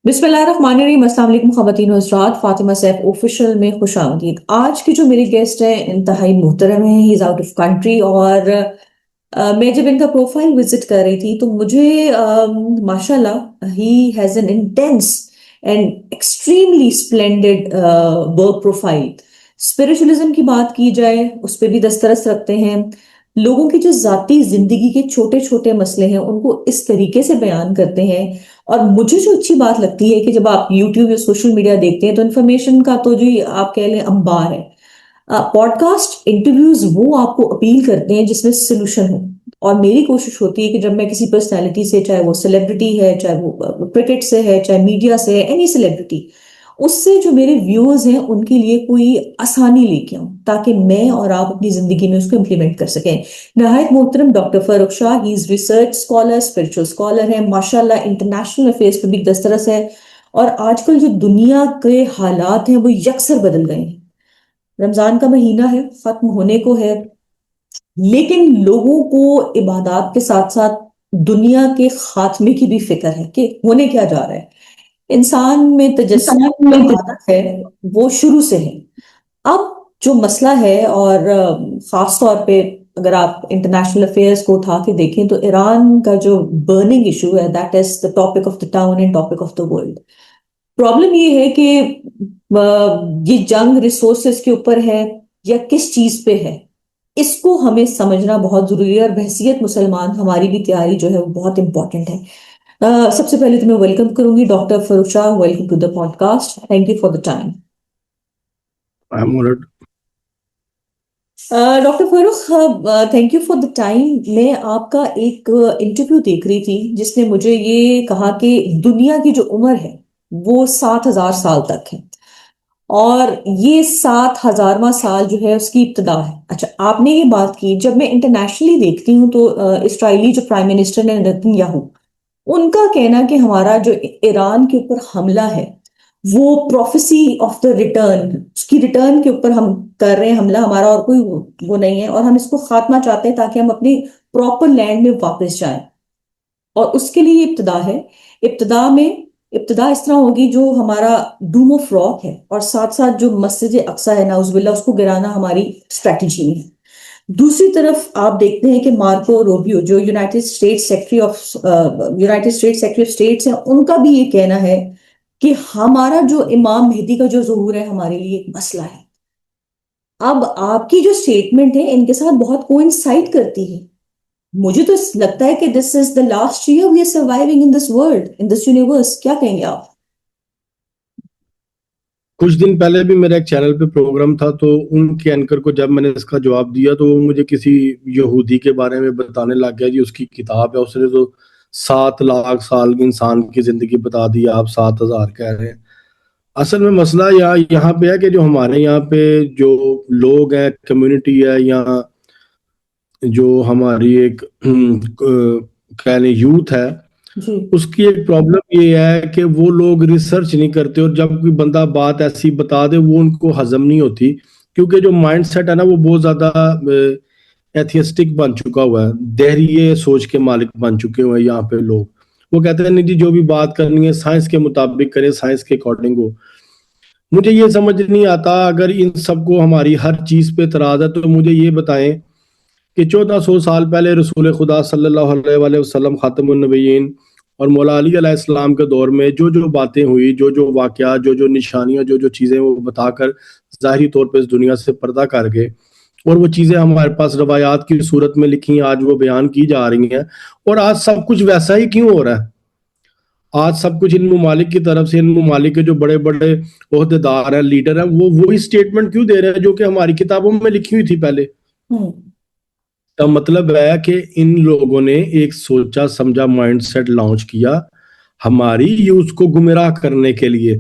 बिस्मिल्लाहिर्रहमानिर्रहीम। अस्सलाम वालेकुम ख़वातीन और हज़रात, फातिमा सैफ ऑफिशियल में खुश आमदीद। आज के जो मेरे गेस्ट हैं इंतहाई मोहतरम हैं। He is out of country और मैं जब इनका प्रोफाइल विजिट कर रही थी तो मुझे माशाल्लाह he has an intense and extremely splendid work profile. Spiritualism की बात की जाए उस पर भी दस्तरस रखते हैं। लोगों की जो जाती जिंदगी के छोटे छोटे मसले हैं उनको इस तरीके से बयान करते हैं। और मुझे जो अच्छी बात लगती है कि जब आप यूट्यूब या सोशल मीडिया देखते हैं तो इन्फॉर्मेशन का तो जी आप कह लें अंबार है। पॉडकास्ट इंटरव्यूज वो आपको अपील करते हैं जिसमें सोल्यूशन हो। और मेरी कोशिश होती है कि जब मैं किसी पर्सनैलिटी से, चाहे वो सेलिब्रिटी है, चाहे वो क्रिकेट से है, चाहे मीडिया से है, एनी सेलिब्रिटी, उससे जो मेरे व्यूअर्स हैं उनके लिए कोई आसानी लेके आऊं ताकि मैं और आप अपनी जिंदगी में उसको इम्प्लीमेंट कर सकें। नहायत मोहतरम doctor Farrukh Shah, he is research scholar, spiritual scholar है माशाल्लाह। इंटरनेशनल अफेयर्स पे भी दस्तरस है। और आजकल जो दुनिया के हालात हैं वो यकसर बदल गए हैं। रमजान का महीना है, खत्म होने को है, लेकिन लोगों को इबादत के साथ साथ दुनिया के खात्मे की भी फिक्र है कि होने क्या जा रहा है। इंसान में तजस्सुस इंसान जो में आदत है वो शुरू से है। अब जो मसला है, और खास तौर पे अगर आप इंटरनेशनल अफेयर्स को उठा के देखें तो ईरान का जो बर्निंग इशू है, that is the topic of the town and topic of the world. Problem ये है कि ये जंग रिसोर्सेज के ऊपर है या किस चीज पे है, इसको हमें समझना बहुत जरूरी है। और बहसियत मुसलमान हमारी भी तैयारी जो है वो बहुत इंपॉर्टेंट है। सबसे पहले तो मैं वेलकम करूंगी doctor Farrukh Shah. Welcome to the podcast, thank you for the time. I'm honored. Doctor Farrukh, thank you for the time. मैं आपका एक इंटरव्यू देख रही थी जिसने मुझे ये कहा कि दुनिया की जो उम्र है वो 7,000 साल तक है। और ये 7,000वां साल जो है उसकी इब्तदा है। अच्छा, आपने ये बात की, जब मैं इंटरनेशनली देखती हूँ तो इसराइली जो प्राइम मिनिस्टर है नेतन्याहू, उनका कहना कि हमारा जो ईरान के ऊपर हमला है वो प्रोफेसी ऑफ द रिटर्न, उसकी रिटर्न के ऊपर हम कर रहे हैं हमला, हमारा और कोई वो नहीं है, और हम इसको खात्मा चाहते हैं ताकि हम अपनी प्रॉपर लैंड में वापस जाएं। और उसके लिए इब्तदा है। इब्तदा में इब्तदा इस तरह होगी, जो हमारा डूम ऑफ रॉक है और साथ साथ जो मस्जिद अक्सा है नाउजुबिल्लाह, उसको गिराना हमारी स्ट्रैटेजी में है। दूसरी तरफ आप देखते हैं कि मार्को रूबियो जो United states secretary of states हैं, उनका भी ये कहना है कि हमारा जो इमाम मेहदी का जो ज़हूर है हमारे लिए एक मसला है। अब आपकी जो स्टेटमेंट है इनके साथ बहुत कोइंसाइड करती है। मुझे तो लगता है कि this is the last year we are surviving in this world, in this universe. क्या कहेंगे आप? कुछ दिन पहले भी मेरा एक चैनल पे प्रोग्राम था, तो उनके एंकर को जब मैंने इसका जवाब दिया तो वो मुझे किसी यहूदी के बारे में बताने लग गया। जी उसकी किताब है, उसने तो 7 लाख साल की इंसान की जिंदगी बता दी, आप 7,000 कह रहे हैं। असल में मसला यहाँ यहाँ पे है कि जो हमारे यहाँ पे जो लोग हैं, कम्युनिटी है, या जो हमारी एक कह लें यूथ है, जी। उसकी एक प्रॉब्लम ये है कि वो लोग रिसर्च नहीं करते, और जब कोई बंदा बात ऐसी बता दे वो उनको हजम नहीं होती, क्योंकि जो माइंड सेट है ना वो बहुत ज्यादा एथियस्टिक बन चुका हुआ है, दहरिए सोच के मालिक बन चुके हुए हैं यहाँ पे लोग। वो कहते हैं नहीं जी, जो भी बात करनी है साइंस के मुताबिक करें, साइंस के अकॉर्डिंग हो। मुझे ये समझ नहीं आता, अगर इन सबको हमारी हर चीज पे एतराज है तो मुझे ये बताएं कि 1400 साल पहले रसूल खुदा सल्लल्लाहु अलैहि वसल्लम खातमुन नबीयीन और मौला अली अलैहिस्सलाम के दौर में जो जो बातें हुई, जो जो वाकया, जो जो निशानियां, जो जो चीजें वो बताकर ज़ाहिरी तौर पे इस दुनिया से पर्दा कर गए, और वो चीजें हमारे पास रवायात की सूरत में लिखी, आज वो बयान की जा रही हैं। और आज सब कुछ वैसा ही क्यों हो रहा है? आज सब कुछ इन ममालिक की तरफ से, इन ममालिक के जो बड़े बड़े ओहदेदार हैं, लीडर हैं, वो वही स्टेटमेंट क्यों दे रहे हैं जो कि हमारी किताबों में लिखी हुई थी पहले? हम्म। का मतलब है कि इन लोगों ने एक सोचा समझा माइंडसेट लॉन्च किया हमारी यूथ को गुमराह करने के लिए,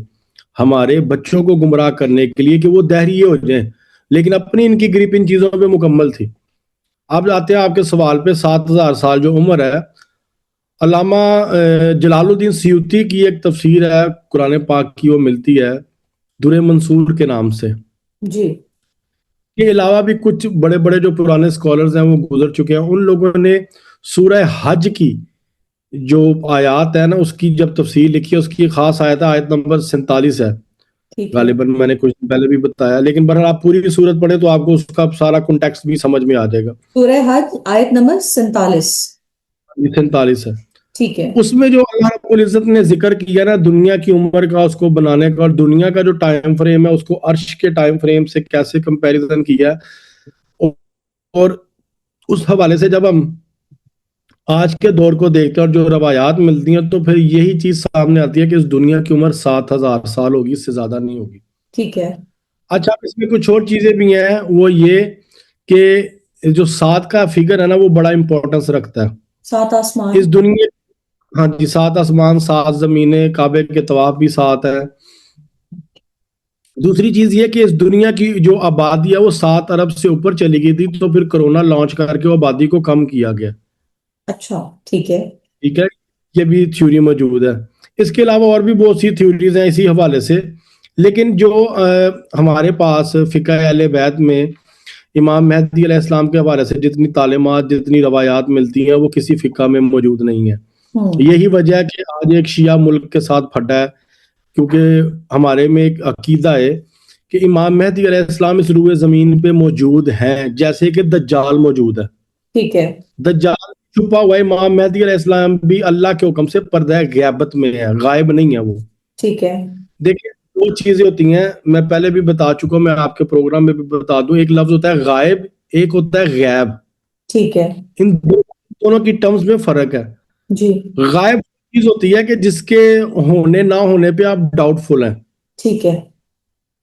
हमारे बच्चों को गुमराह करने के लिए कि वो दहरिए हो जाएं। लेकिन अपनी इनकी ग्रिप इन चीजों पे मुकम्मल थी। अब आते हैं आपके सवाल पे, 7,000 साल जो उम्र है, अल्लामा जलालुद्दीन सयूती की एक तफसीर है कुरान पाक की, वो मिलती है दुरे मंसूर के नाम से। जी। के अलावा भी कुछ बड़े बड़े जो पुराने स्कॉलर्स हैं वो गुजर चुके हैं, उन लोगों ने सूरह हज की जो आयत है ना उसकी जब तफसीर लिखी है, उसकी खास आयत है, आयत नंबर 47 है। ठीक है। गालिबन मैंने कुछ दिन पहले भी बताया, लेकिन बहरहाल आप पूरी सूरत पढ़े तो आपको उसका सारा कॉन्टेक्स्ट भी समझ में आ जाएगा। सूरह हज आयत नंबर 47। 47 है। ठीक है। उसमें जो अल्लाह रब्बुल इज्जत ने जिक्र किया ना दुनिया की उम्र का, उसको बनाने का, और दुनिया का जो टाइम फ्रेम है उसको अर्श के टाइम फ्रेम से कैसे कंपैरिजन किया है, और उस हवाले से जब हम आज के दौर को देखते हैं और जो रवायात मिलती हैं, तो फिर यही चीज सामने आती है कि इस दुनिया की उम्र 7,000 साल होगी, इससे ज्यादा नहीं होगी। ठीक है। अच्छा, अब इसमें कुछ और चीजें भी हैं, वो ये कि जो 7 का फिगर है ना वो बड़ा इंपॉर्टेंस रखता है। 7 इस आसमान। दुनिया, हाँ जी, 7 आसमान, 7 जमीनें, काबे के तवाफ भी 7 है। दूसरी चीज ये कि इस दुनिया की जो आबादी है वो 7 अरब से ऊपर चली गई थी, तो फिर कोरोना लॉन्च करके वो आबादी को कम किया गया। अच्छा। ठीक है। ठीक है, ये भी थ्योरी मौजूद है। इसके अलावा और भी बहुत सी थ्योरीज हैं इसी हवाले से, लेकिन जो हमारे पास फिक़्ह अहले बैत में इमाम मेहदी अलैहिस्सलाम के हवाले से जितनी तालीमात, जितनी रवायात मिलती हैं, वो किसी फिक़्ह में मौजूद नहीं है। हम्म। यही वजह है कि आज एक शिया मुल्क के साथ फटा है, क्योंकि हमारे में एक अकीदा है कि इमाम मेहदी अलैहिस्सलाम इस रूए जमीन पे मौजूद हैं, जैसे कि दज्जाल मौजूद है। ठीक है। दज्जाल छुपा हुआ है, इमाम मेहदी अलैहिस्सलाम भी अल्लाह के हुक्म से पर्दा ग़ैबत में है, गायब नहीं है वो। ठीक है। देखिए, दो चीजें होती हैं, मैं पहले भी बता चुका हूं, मैं आपके प्रोग्राम में भी बता दूं। एक लफ्ज होता है गायब, एक होता है गैब। ठीक है। इन दोनों की टर्म्स में फर्क है। जी। गायब चीज होती है कि जिसके होने ना होने पे आप डाउटफुल हैं। ठीक है।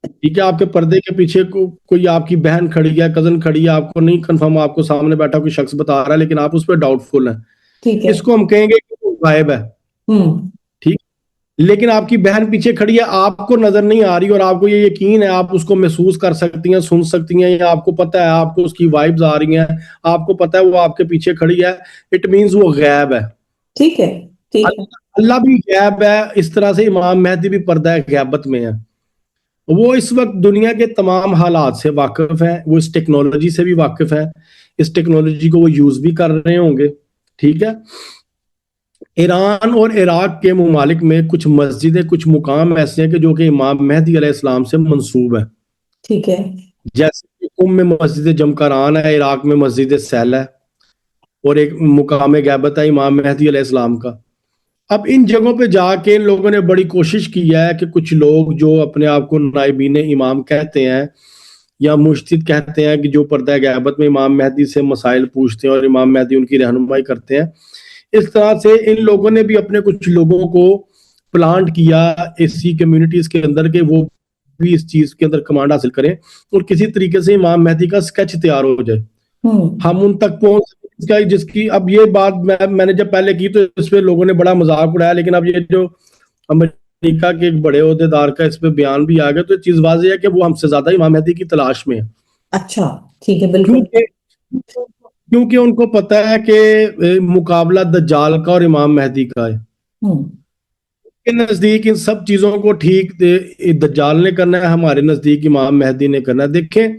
ठीक है, आपके पर्दे के पीछे कोई आपकी बहन खड़ी है, कजन खड़ी है, आपको नहीं कंफर्म, आपको सामने बैठा कोई शख्स बता रहा है, लेकिन आप उस पर डाउटफुल हैं। ठीक है। इसको हम कहेंगे कि वो गायब है। हम्म। ठीक, लेकिन आपकी बहन पीछे खड़ी है, आपको नजर नहीं आ रही, और आपको ये यकीन है, आप उसको महसूस कर सकती हैं, सुन सकती हैं, या आपको पता है, आपको उसकी वाइब्स आ रही हैं, आपको पता है वो आपके पीछे खड़ी है। इट मींस वो गैब है। ठीक है। ठीक है। अल्लाह भी गैब है, इस तरह से इमाम मेहदी भी पर्दा गैबत में है। वो इस वक्त दुनिया के तमाम हालात से वाकिफ है, वो इस टेक्नोलॉजी से भी वाकिफ है, इस टेक्नोलॉजी को वो यूज भी कर रहे होंगे। ठीक है, ईरान और इराक के ममालिक में कुछ मस्जिदें, कुछ मुकाम ऐसे हैं कि जो कि इमाम मेहदी अलैहिस्सलाम से मंसूब है। ठीक है। जैसे कि कुम में मस्जिद जमकरान है, इराक में मस्जिद सैल है, और एक मुकाम गैबत है इमाम मेहदी अलैहिस्सलाम का। अब इन जगहों पे जाके इन लोगों ने बड़ी कोशिश की है कि कुछ लोग जो अपने आप को नाइबीन इमाम कहते हैं या मुर्शिद कहते हैं, कि जो पर्दा गैबत में इमाम मेहदी से मसाइल पूछते हैं और इमाम मेहदी उनकी रहनुमाई करते हैं, इस तरह से इन लोगों ने भी अपने कुछ लोगों को प्लांट किया ऐसी कम्युनिटीज के अंदर के वो भी इस चीज के अंदर कमांड हासिल करें, और किसी तरीके से इमाम मेहदी का स्केच तैयार हो जाए, हम्म। हम उन तक पहुंच सकें। जिसकी अब ये बात मैंने जब पहले की तो इस पे लोगों ने बड़ा मजाक उड़ाया, लेकिन अब ये जो अमेरिका के एक बड़े ओहदेदार का इस पे बयान भी आ गया, तो चीज वाज़ेह है कि वो हमसे ज्यादा इमाम मेहदी की तलाश में है। अच्छा। ठीक है। बिल्कुल। क्योंकि क्योंकि उनको पता है कि मुकाबला दज्जाल का और इमाम मेहदी का है। हम्म। के नजदीक इन सब चीजों को ठीक दज्जाल ने करना है, हमारे नजदीक इमाम मेहदी ने करना है। देखें,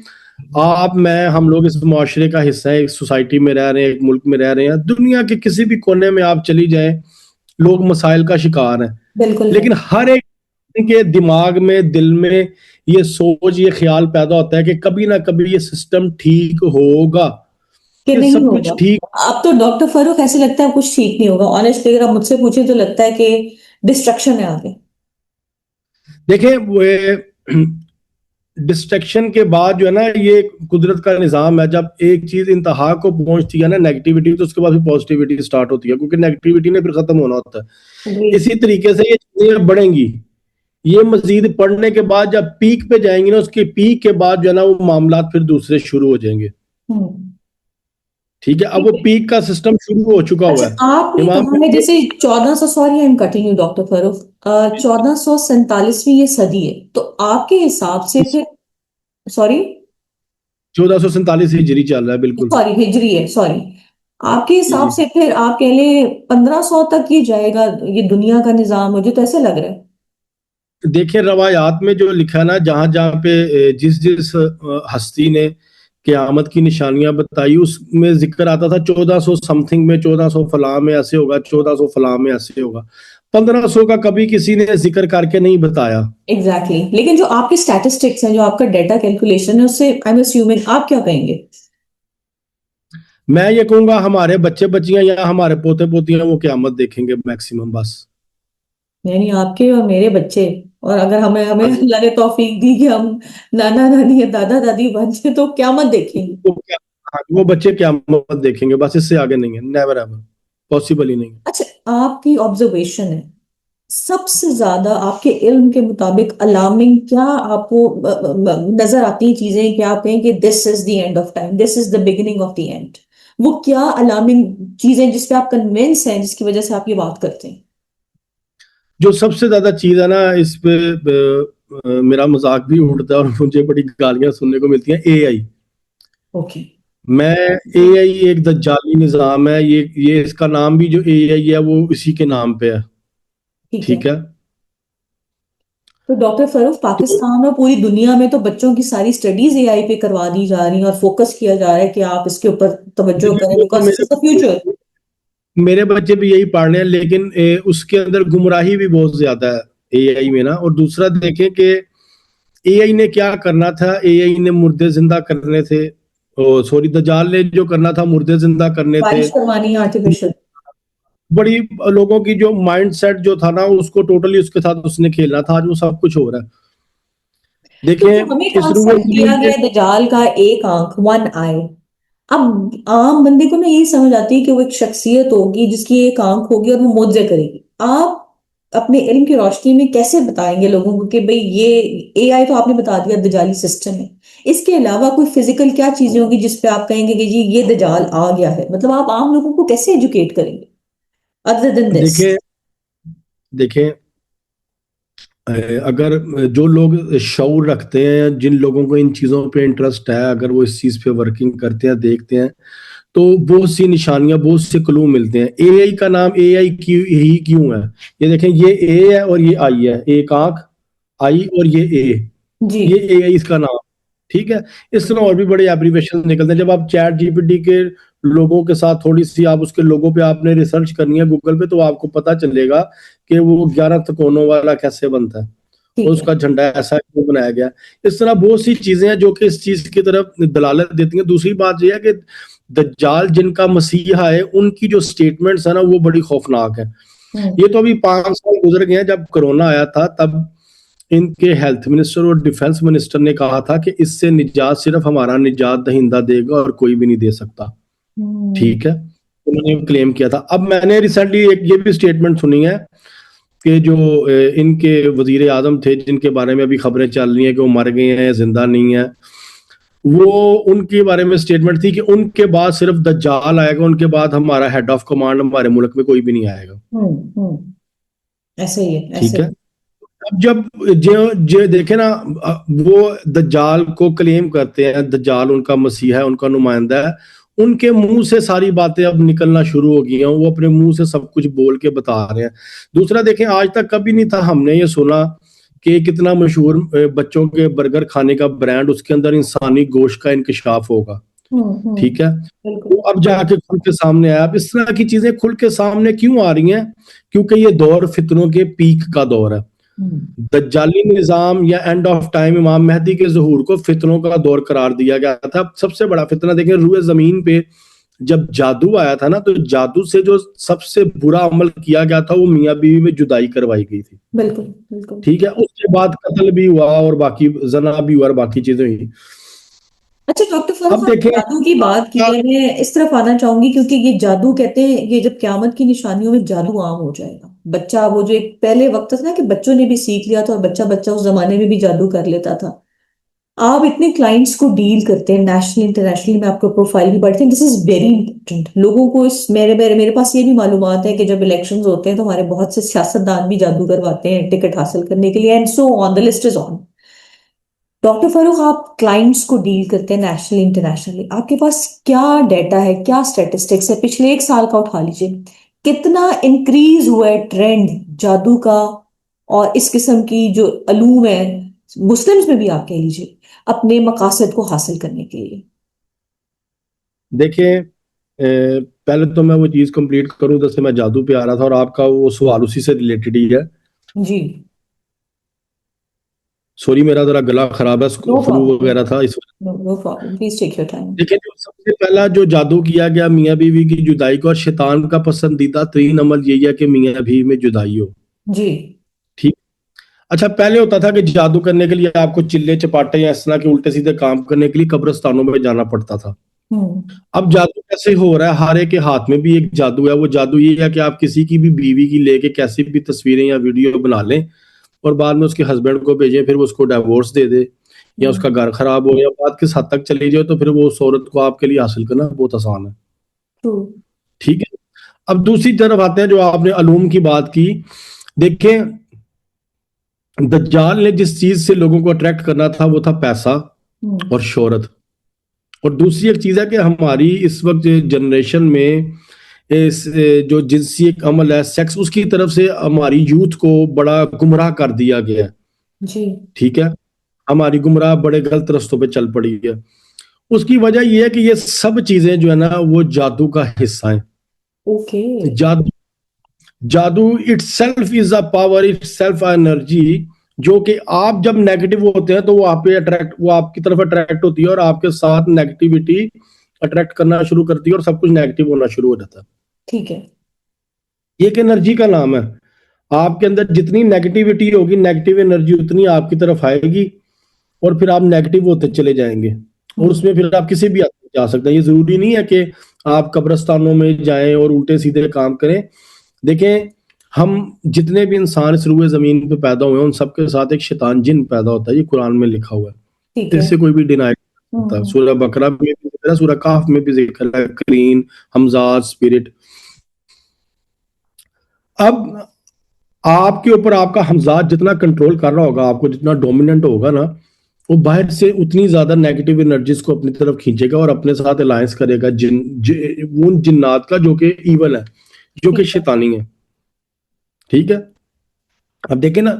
आप, मैं, हम लोग इस मुआशरे का हिस्सा है, एक सोसाइटी में रह रहे हैं, एक मुल्क में रह रहे हैं, दुनिया के किसी भी कोने में आप चली जाएं, लोग मसाइल का शिकार हैं। बिल्कुल है। लेकिन हर एक के दिमाग में, दिल में ये सोच, ये ख्याल पैदा होता है कि कभी ना कभी ये सिस्टम ठीक होगा, कि ये नहीं सब होगा। कुछ ठीक। अब तो डॉक्टर फारूक ऐसे लगता है कुछ ठीक नहीं होगा, ऑनेस्टली अगर आप मुझसे पूछे तो लगता है कि डिस्ट्रक्शन है आगे। देखें, वो डिस्ट्रक्शन के बाद जो है ना, ये कुदरत का निज़ाम है, जब एक चीज इंतहा को पहुंचती है ना नेगेटिविटी, तो उसके बाद फिर पॉजिटिविटी स्टार्ट होती है, क्योंकि नेगेटिविटी ने फिर खत्म होना होता है। Agreed। इसी तरीके से ये चीजें बढ़ेंगी, ये मजीद पढ़ने के बाद जब पीक पे जाएंगी ना, उसके पीक के बाद जो है ना वो मामला फिर दूसरे शुरू हो जाएंगे। हम्म। ठीक है, अब ठीक वो है। पीक का सिस्टम शुरू हो चुका हुआ अच्छा, है। आपने इमाम कहा है जैसे 1400, sorry I am cutting you doctor Farooq, 1447वीं ये सदी है, तो आपके हिसाब से फिर, सॉरी, 1447 हिजरी चल रहा है, बिल्कुल। सॉरी हिजरी है, सॉरी, आपके जी हिसाब जी, से फिर आप कह ले 1500 तक ये जाएगा, ये दुनिया का निजाम, मुझे तो ऐसे लग रहा है। देखिए रवायात में जो लिखा है ना, जहां जहां पे जिस जिस हस्ती ने क़यामत की निशानियां बताई, उसमें जिक्र आता था 1400 समथिंग में, 1400 फलां में ऐसे होगा, 1400 फलां में ऐसे होगा। 1500 का कभी किसी ने जिक्र करके नहीं बताया। Exactly exactly. लेकिन जो आपके स्टैटिस्टिक्स हैं, जो आपका डेटा कैलकुलेशन है, उससे आई एम अस्यूमिंग आप क्या कहेंगे? मैं ये कहूंगा हमारे बच्चे बच्चियां या हमारे पोते पोतियां वो क़यामत देखेंगे मैक्सिमम बस। यानी आपके और मेरे बच्चे, और अगर हमें हमें हाँ जी। अल्लाह ने तौफीक दी कि हम नाना नानी या दादा दादी बन जाए तो क्या मत देखेंगे। वो क्या, हाँ, वो बच्चे क़यामत देखेंगे बस, इससे आगे नहीं है, नेवर एवर, पॉसिबल ही नहीं है। अच्छा, आपकी ऑब्जर्वेशन है सबसे ज्यादा आपके इल्म के मुताबिक अलार्मिंग क्या आपको नजर आती हैं चीजें, क्या आप कहें कि this is the end of time, this is the beginning of the end? वो क्या अलार्मिंग चीजें जिसपे आप कन्विंस हैं, जिसकी वजह से आप ये बात करते हैं? जो सबसे ज्यादा चीज है ना इस पे मेरा मजाक भी उड़ता है और मुझे बड़ी गालियां सुनने को मिलती हैं, एआई। ओके। मैं एआई एक दज्जाली निजाम है, ये इसका नाम भी जो एआई है वो इसी के नाम पे है। ठीक है। ठीक है। तो डॉक्टर फरूख, तो पाकिस्तान और पूरी दुनिया में तो बच्चों की सारी स्टडीज एआई पे करवा दी जा रही हैं और फोकस किया जा रहा है कि आप इसके ऊपर तवज्जो करें, देखिए, because this is the future. मेरे बच्चे भी यही पढ़ रहे हैं, लेकिन उसके अंदर गुमराही भी बहुत ज्यादा है एआई में ना। और दूसरा देखें कि एआई ने क्या करना था, एआई ने मुर्दे जिंदा करने थे, सॉरी दज्जाल ने जो करना था मुर्दे जिंदा करने थे। बारिश करवानी है आर्टिफिशियल। बड़ी लोगों की जो माइंडसेट जो था ना उसको टोटली उसके साथ उसने खेलना था, आज वो सब कुछ हो रहा है। तो जो देखें हमें इस रूए कॉन्सेप्ट जमीन दिया पे, गया है दजाल का, एक आंख, वन आई, अब आम बंदे को ना यही समझ आती है कि वो एक शख्सियत होगी जिसकी एक आंख होगी और वो मुआवजे करेगी। आप अपने इल्म की रोशनी में कैसे बताएंगे लोगों को कि भाई ये एआई तो आपने बता दिया दजाली सिस्टम है, इसके अलावा कोई फिजिकल क्या चीजें होंगी जिस पे आप कहेंगे कि जी ये दजाल आ गया है? मतलब आप आम लोगों को कैसे एजुकेट करेंगे अदर देन दिस? देखें देखें अगर जो लोग शऊर रखते हैं, जिन लोगों को इन चीजों पे इंटरेस्ट है, अगर वो इस चीज पे वर्किंग करते हैं, देखते हैं, तो बहुत सी निशानियां, बहुत से क्लू मिलते हैं। एआई का नाम एआई क्यों ही क्यों है? ये देखें, ये ए है और ये आई है, एक आंख, आई और ये ए, जी। ये एआई इसका नाम। ठीक है। इस तरह और भी बड़े एप्लीकेशन निकलते हैं। जब आप चैट जीपीटी के लोगों के साथ थोड़ी सी आप उसके लोगों पे आपने रिसर्च करनी है गूगल पे, तो आपको पता चलेगा कि वो 11 त्रिकोणों वाला कैसे बनता है और ठीक है। उसका झंडा ऐसा क्यों बनाया गया। इस तरह बहुत सी चीजें हैं जो कि इस चीज की तरफ दलालत देती हैं। दूसरी बात यह है कि दज्जाल जिनका मसीहा है उनकी जो स्टेटमेंट्स है ना वो बड़ी खौफनाक है। हम्म। ये तो अभी 5 साल गुजर गए हैं, जब कोरोना आया था तब इनके हेल्थ मिनिस्टर और डिफेंस मिनिस्टर ने कहा था कि इससे निजात सिर्फ हमारा निजात दहिंदा देगा और कोई भी नहीं दे सकता। हम्म। ठीक है। उन्होंने क्लेम किया था। अब मैंने रिसेंटली एक ये भी स्टेटमेंट सुनी है कि जो इनके वजीर आजम थे जिनके बारे में अभी खबरें चल रही हैं कि वो मर गए हैं, जिंदा नहीं है, वो उनके बारे में स्टेटमेंट थी कि उनके बाद सिर्फ दज्जाल आएगा, उनके बाद हमारा हेड ऑफ कमांड हमारे मुल्क में कोई भी नहीं आएगा। ऐसे ही है, ऐसे ठीक है। ही। अब जब जो जो देखे ना, वो दज्जाल को क्लेम करते हैं, दज्जाल उनका मसीहा है, उनका नुमाइंदा है, उनके मुंह से सारी बातें अब निकलना शुरू हो गई हैं, वो अपने मुंह से सब कुछ बोल के बता रहे हैं। दूसरा देखें, आज तक कभी नहीं था हमने ये सुना कि कितना मशहूर बच्चों के बर्गर खाने का ब्रांड, उसके अंदर इंसानी गोश्त का इंकशाफ होगा। ठीक है। बिल्कुल। तो अब जाके खुल के सामने आया। अब इस तरह की चीजें खुल के सामने क्यों आ रही हैं? क्योंकि ये दौर फितनों के पीक का दौर है। हम्म। दज्जाली निजाम या एंड ऑफ टाइम इमाम मेहदी के ज़हूर को फितनों का दौर करार दिया गया था। सबसे बड़ा फितना देखें, रूए जमीन पे जब जादू आया था ना, तो जादू से जो सबसे बुरा अमल किया गया था वो मियाँ बीवी में जुदाई करवाई गई थी। बिल्कुल। बिल्कुल। ठीक है। उसके बाद कत्ल भी हुआ और बाकी जना भी हुआ और बाकी चीजें हुई। अच्छा डॉक्टर फरूक, अब आप देखें, जादू की बात की है, मैं इस तरफ आना चाहूंगी क्योंकि ये जादू कहते हैं ये जब क्यामत की निशानियों में जादू आम हो जाएगा, बच्चा वो जो एक पहले वक्त था ना कि बच्चों ने भी सीख लिया था और बच्चा बच्चा उस जमाने में भी जादू कर लेता था। आप इतने क्लाइंट्स को डील करते हैं नेशनल इंटरनेशनल में, आपको प्रोफाइल भी बढ़ते हैं, दिस इज वेरी इंपॉर्टेंट लोगों को। इस मेरे मेरे मेरे पास ये भी मालूमात है कि जब इलेक्शंस होते हैं तो हमारे बहुत से सियासतदान भी जादू करवाते हैं टिकट हासिल करने के लिए, and so on the list is on. Doctor Farooq, आप क्लाइंट्स को डील करते हैं नेशनली इंटरनेशनली, आपके पास क्या डाटा है, क्या स्टैटिस्टिक्स है पिछले एक साल का? उठा लीजिए, कितना इंक्रीज हुआ है ट्रेंड जादू का और इस किस्म की जो अलूम है, मुस्लिम्स में भी आप कह लीजिए, अपने मकासद को हासिल करने के लिए? देखें, पहले तो मैं वो चीज कंप्लीट करूं, जैसे मैं जादू पे आ रहा था और आपका वो सवाल उसी से रिलेटेड ही है। जी। सॉरी, मेरा जरा गला खराब है, नो फ्लू प्रॉब्लम। वगैरह था इस। No problem, please take your time. देखिए, जो सबसे पहला जो जादू किया गया मियाँ बीवी की जुदाई को, और शैतान का पसंदीदा तरीन अमल यही है कि मियाँ बीवी में जुदाई हो। जी। ठीक। अच्छा, पहले होता था कि जादू करने के लिए आपको चिल्ले चपाटे या इस तरह के उल्टे सीधे काम करने के लिए कब्रिस्तानों में जाना पड़ता था। हम्म। अब जादू कैसे हो रहा है, हर एक के हाथ में भी एक जादू है। वो जादू ये है कि आप किसी की भी बीवी की लेके कैसी भी तस्वीरें या वीडियो बना लें और बाद में उसके हस्बैंड को भेजें, फिर वो उसको डाइवोर्स दे दे, या उसका घर खराब हो या बात किस हद तक चली जाए, तो फिर वो उस औरत को आपके लिए हासिल करना बहुत आसान है। ट्रू। ठीक है। अब दूसरी तरफ आते हैं, जो आपने अलूम की बात की। देखें, दज्जाल ने जिस चीज से लोगों को अट्रैक्ट करना था वो था पैसा और शोहरत। और दूसरी एक चीज है कि हमारी इस वक्त जनरेशन में इस जो जिनसी एक अमल है सेक्स, उसकी तरफ से हमारी यूथ को बड़ा गुमराह कर दिया गया है। जी। ठीक है। हमारी गुमराह बड़े गलत रस्तों पे चल पड़ी है। उसकी वजह यह है कि ये सब चीजें जो है ना वो जादू का हिस्सा है। ओके। जादू जादू itself is a power, itself energy, जो कि आप जब नेगेटिव होते हैं तो वो आप पे अट्रैक्ट, वो आपकी तरफ अट्रैक्ट होती है और आपके साथ नेगेटिविटी अट्रैक्ट करना शुरू करती है और सब कुछ नेगेटिव होना शुरू हो जाता है। ठीक है। ये एक एनर्जी का नाम है। आपके अंदर जितनी नेगेटिविटी होगी, नेगेटिव एनर्जी उतनी आपकी तरफ आएगी और फिर आप नेगेटिव होते चले जाएंगे। और हम्म। उसमें फिर आप किसी भी हद तक जा सकते हैं। ये जरूरी नहीं है कि आप कब्रिस्तानों में जाएं और उल्टे सीधे काम करें। देखें, हम जितने भी इंसान इस रूए जमीन पे पैदा हुए हैं उन सबके साथ एक शैतान जिन पैदा होता है। ये कुरान में लिखा हुआ ठीक है, है। इससे कोई भी डिनाई नहीं करता। हम्म। सूरह बकरा में भी जिक्र है, सूरह काफ में भी जिक्र है, करीन, हमजाद, स्पिरिट। अब आपके ऊपर आपका हमजाद जितना कंट्रोल कर रहा होगा, आपको जितना डोमिनेंट होगा ना, वो बाहर से उतनी ज्यादा नेगेटिव एनर्जीज को अपनी तरफ खींचेगा और अपने साथ अलायंस करेगा उन जिन्नात का जो कि इवल है, जो कि ठीक है। शैतानी है। ठीक है। अब देखें ना,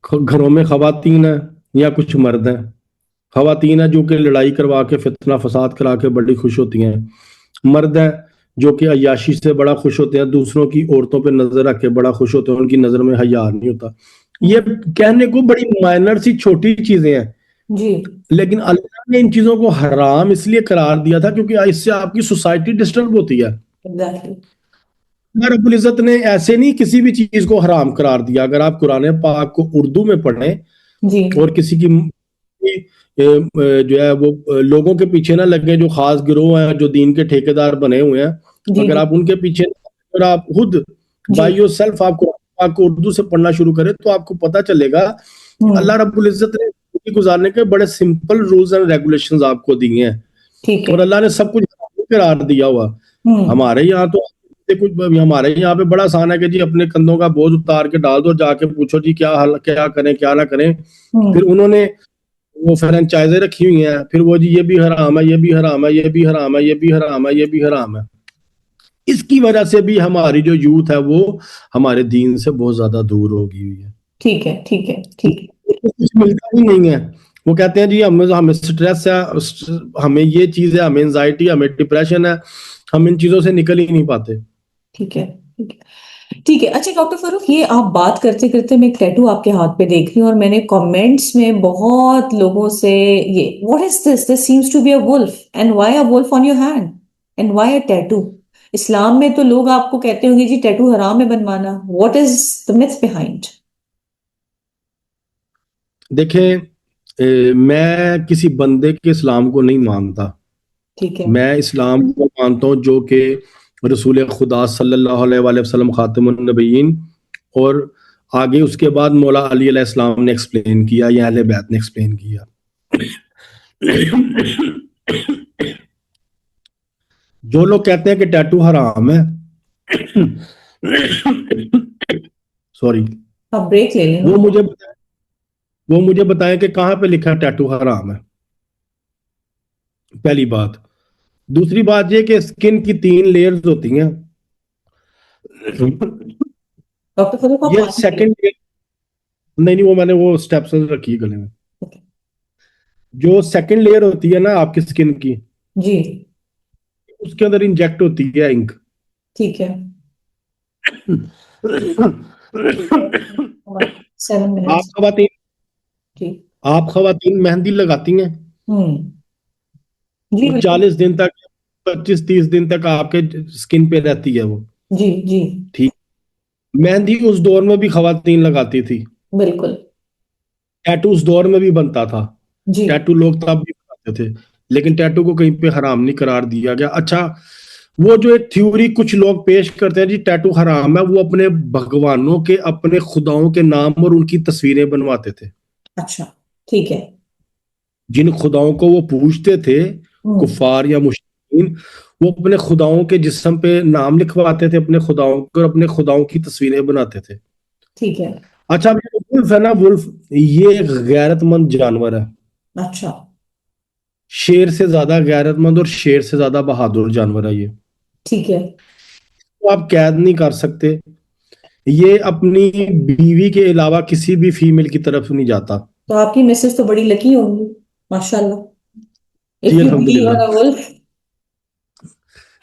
घरों में खवातीन है या कुछ मर्द हैं। खवातीन है जो कि लड़ाई करवा के फितना फसाद करा के बड़ी खुश होती हैं। मर्द हैं जो कि अय्याशी से बड़ा खुश होते हैं, दूसरों की औरतों पे नजर रख के बड़ा खुश होते हैं, उनकी नजर में हया नहीं होता। ये हम्म। कहने को बड़ी माइनर सी छोटी चीजें हैं, जी। लेकिन अल्लाह ने इन चीजों को हराम इसलिए करार दिया था क्योंकि इससे आपकी सोसाइटी डिस्टर्ब होती है। एग्जैक्टली। अल्लाह रब्बुल इज्जत ने ऐसे नहीं किसी भी चीज को हराम करार दिया। अगर आप कुरान पाक को उर्दू में पढ़ें जी। और किसी की जो है वो लोगों के पीछे ना लगे, जो खास गिरोह हैं जो दीन के ठेकेदार बने हुए हैं, जी। अगर जी। आप उनके पीछे और आप खुद जी। बाय योरसेल्फ आपको उर्दू से पढ़ना शुरू करें तो आपको पता चलेगा कि हम्म। अल्लाह रब्बुल इज्जत ने जिंदगी गुजारने के बड़े सिंपल रूल्स एंड रेगुलेशंस आपको दिए हैं ठीक है। और अल्लाह ने सब कुछ करार दिया हुआ। हम्म। हमारे यहाँ तो कुछ, हमारे यहाँ पे बड़ा आसान है कि जी अपने कंधों का बोझ उतार के डाल दो, जाके पूछो जी क्या हाल, क्या करें क्या ना करें। फिर हम्म। उन्होंने वो फ्रेंचाइजें रखी हुई हैं, फिर वो जी ये भी हराम है, ये भी हराम है, ये भी हराम है, ये भी हराम है, ये भी हराम है। इसकी वजह से भी हमारी जो यूथ है वो हमारे दीन से बहुत ज्यादा दूर हो गई हुई है। ठीक है। ठीक है। ठीक है। कुछ मिलता ही नहीं है। वो कहते हैं जी हमें हमें स्ट्रेस है, हमें ये चीज है, हमें एंजाइटी, हमें डिप्रेशन है, हम इन चीजों से निकल ही नहीं पाते। ठीक है। ठीक है। ठीक है। अच्छा डॉक्टर फारूक, ये आप बात करते करते मैं एक टैटू आपके हाथ पे देख रही हूँ और मैंने कमेंट्स में बहुत लोगों से ये what is this seems to be a wolf and why a wolf on your hand and why a tattoo. इस्लाम में तो लोग आपको कहते होंगे जी टैटू हराम है बनवाना। What is the myth behind. देखें, मैं किसी बंदे के इस्लाम को नहीं मानता। ठीक है। मैं इस्लाम को मानता हूँ जो कि रसूल खुदा सल्लल्लाहु अलैहि वसल्लम खातिमुन नबीयीन और आगे उसके बाद मौला अली अलैहिस्सलाम ने एक्सप्लेन किया या अहले बैत ने एक्सप्लेन किया। जो लोग कहते हैं कि टैटू हराम है, सॉरी, आप ब्रेक ले लें। वो मुझे वो मुझे बताएं कि कहाँ पे लिखा है टैटू हराम है। पहली बात। दूसरी बात ये कि स्किन की 3 लेयर्स होती हैं। डॉक्टर फारूक आप ये पानी पिए। सेकंड लेयर, नहीं नहीं, वो मैंने वो स्टेप्स रखी है गले में। ओके। जो सेकंड लेयर होती है ना आपकी स्किन की, जी। उसके अंदर इंजेक्ट होती है इंक। ठीक है। 7 मिनट्स। आप खवातीन जी। आप खवातीन मेहंदी लगाती हैं, हम्म। जी वो बिल्कुल। 40 दिन तक, 25-30 दिन तक आपके स्किन पे रहती है वो। जी जी। ठीक। मेहंदी उस दौर में भी खवातीन लगाती थी। बिल्कुल। टैटू उस दौर में भी बनता था। जी। टैटू लोग तब भी बनाते थे, लेकिन टैटू को कहीं पे हराम नहीं करार दिया गया। अच्छा, वो जो एक थ्योरी कुछ लोग पेश करते हैं जी टैटू हराम है, वो अपने भगवानों के, अपने खुदाओं के नाम और उनकी तस्वीरें बनवाते थे। अच्छा। ठीक है। जिन खुदाओं को वो पूजते थे, हम्म। कुफार या मुशरिकीन, वो अपने खुदाओं के जिस्म पे नाम लिखवाते थे अपने खुदाओं के, और अपने खुदाओं की तस्वीरें बनाते थे। ठीक है। अच्छा, अब ये वुल्फ है ना, वुल्फ ये एक गैरतमंद जानवर है। अच्छा। शेर से ज्यादा गैरतमंद और शेर से ज्यादा बहादुर जानवर है ये। ठीक है। तो आप कैद नहीं कर सकते। ये अपनी बीवी के अलावा किसी भी फीमेल की तरफ नहीं जाता। तो आपकी मिसेस तो बड़ी लकी होंगी, माशाल्लाह, जी इफ यू बिलीव अल्हम्दुलिल्लाह। On a wolf.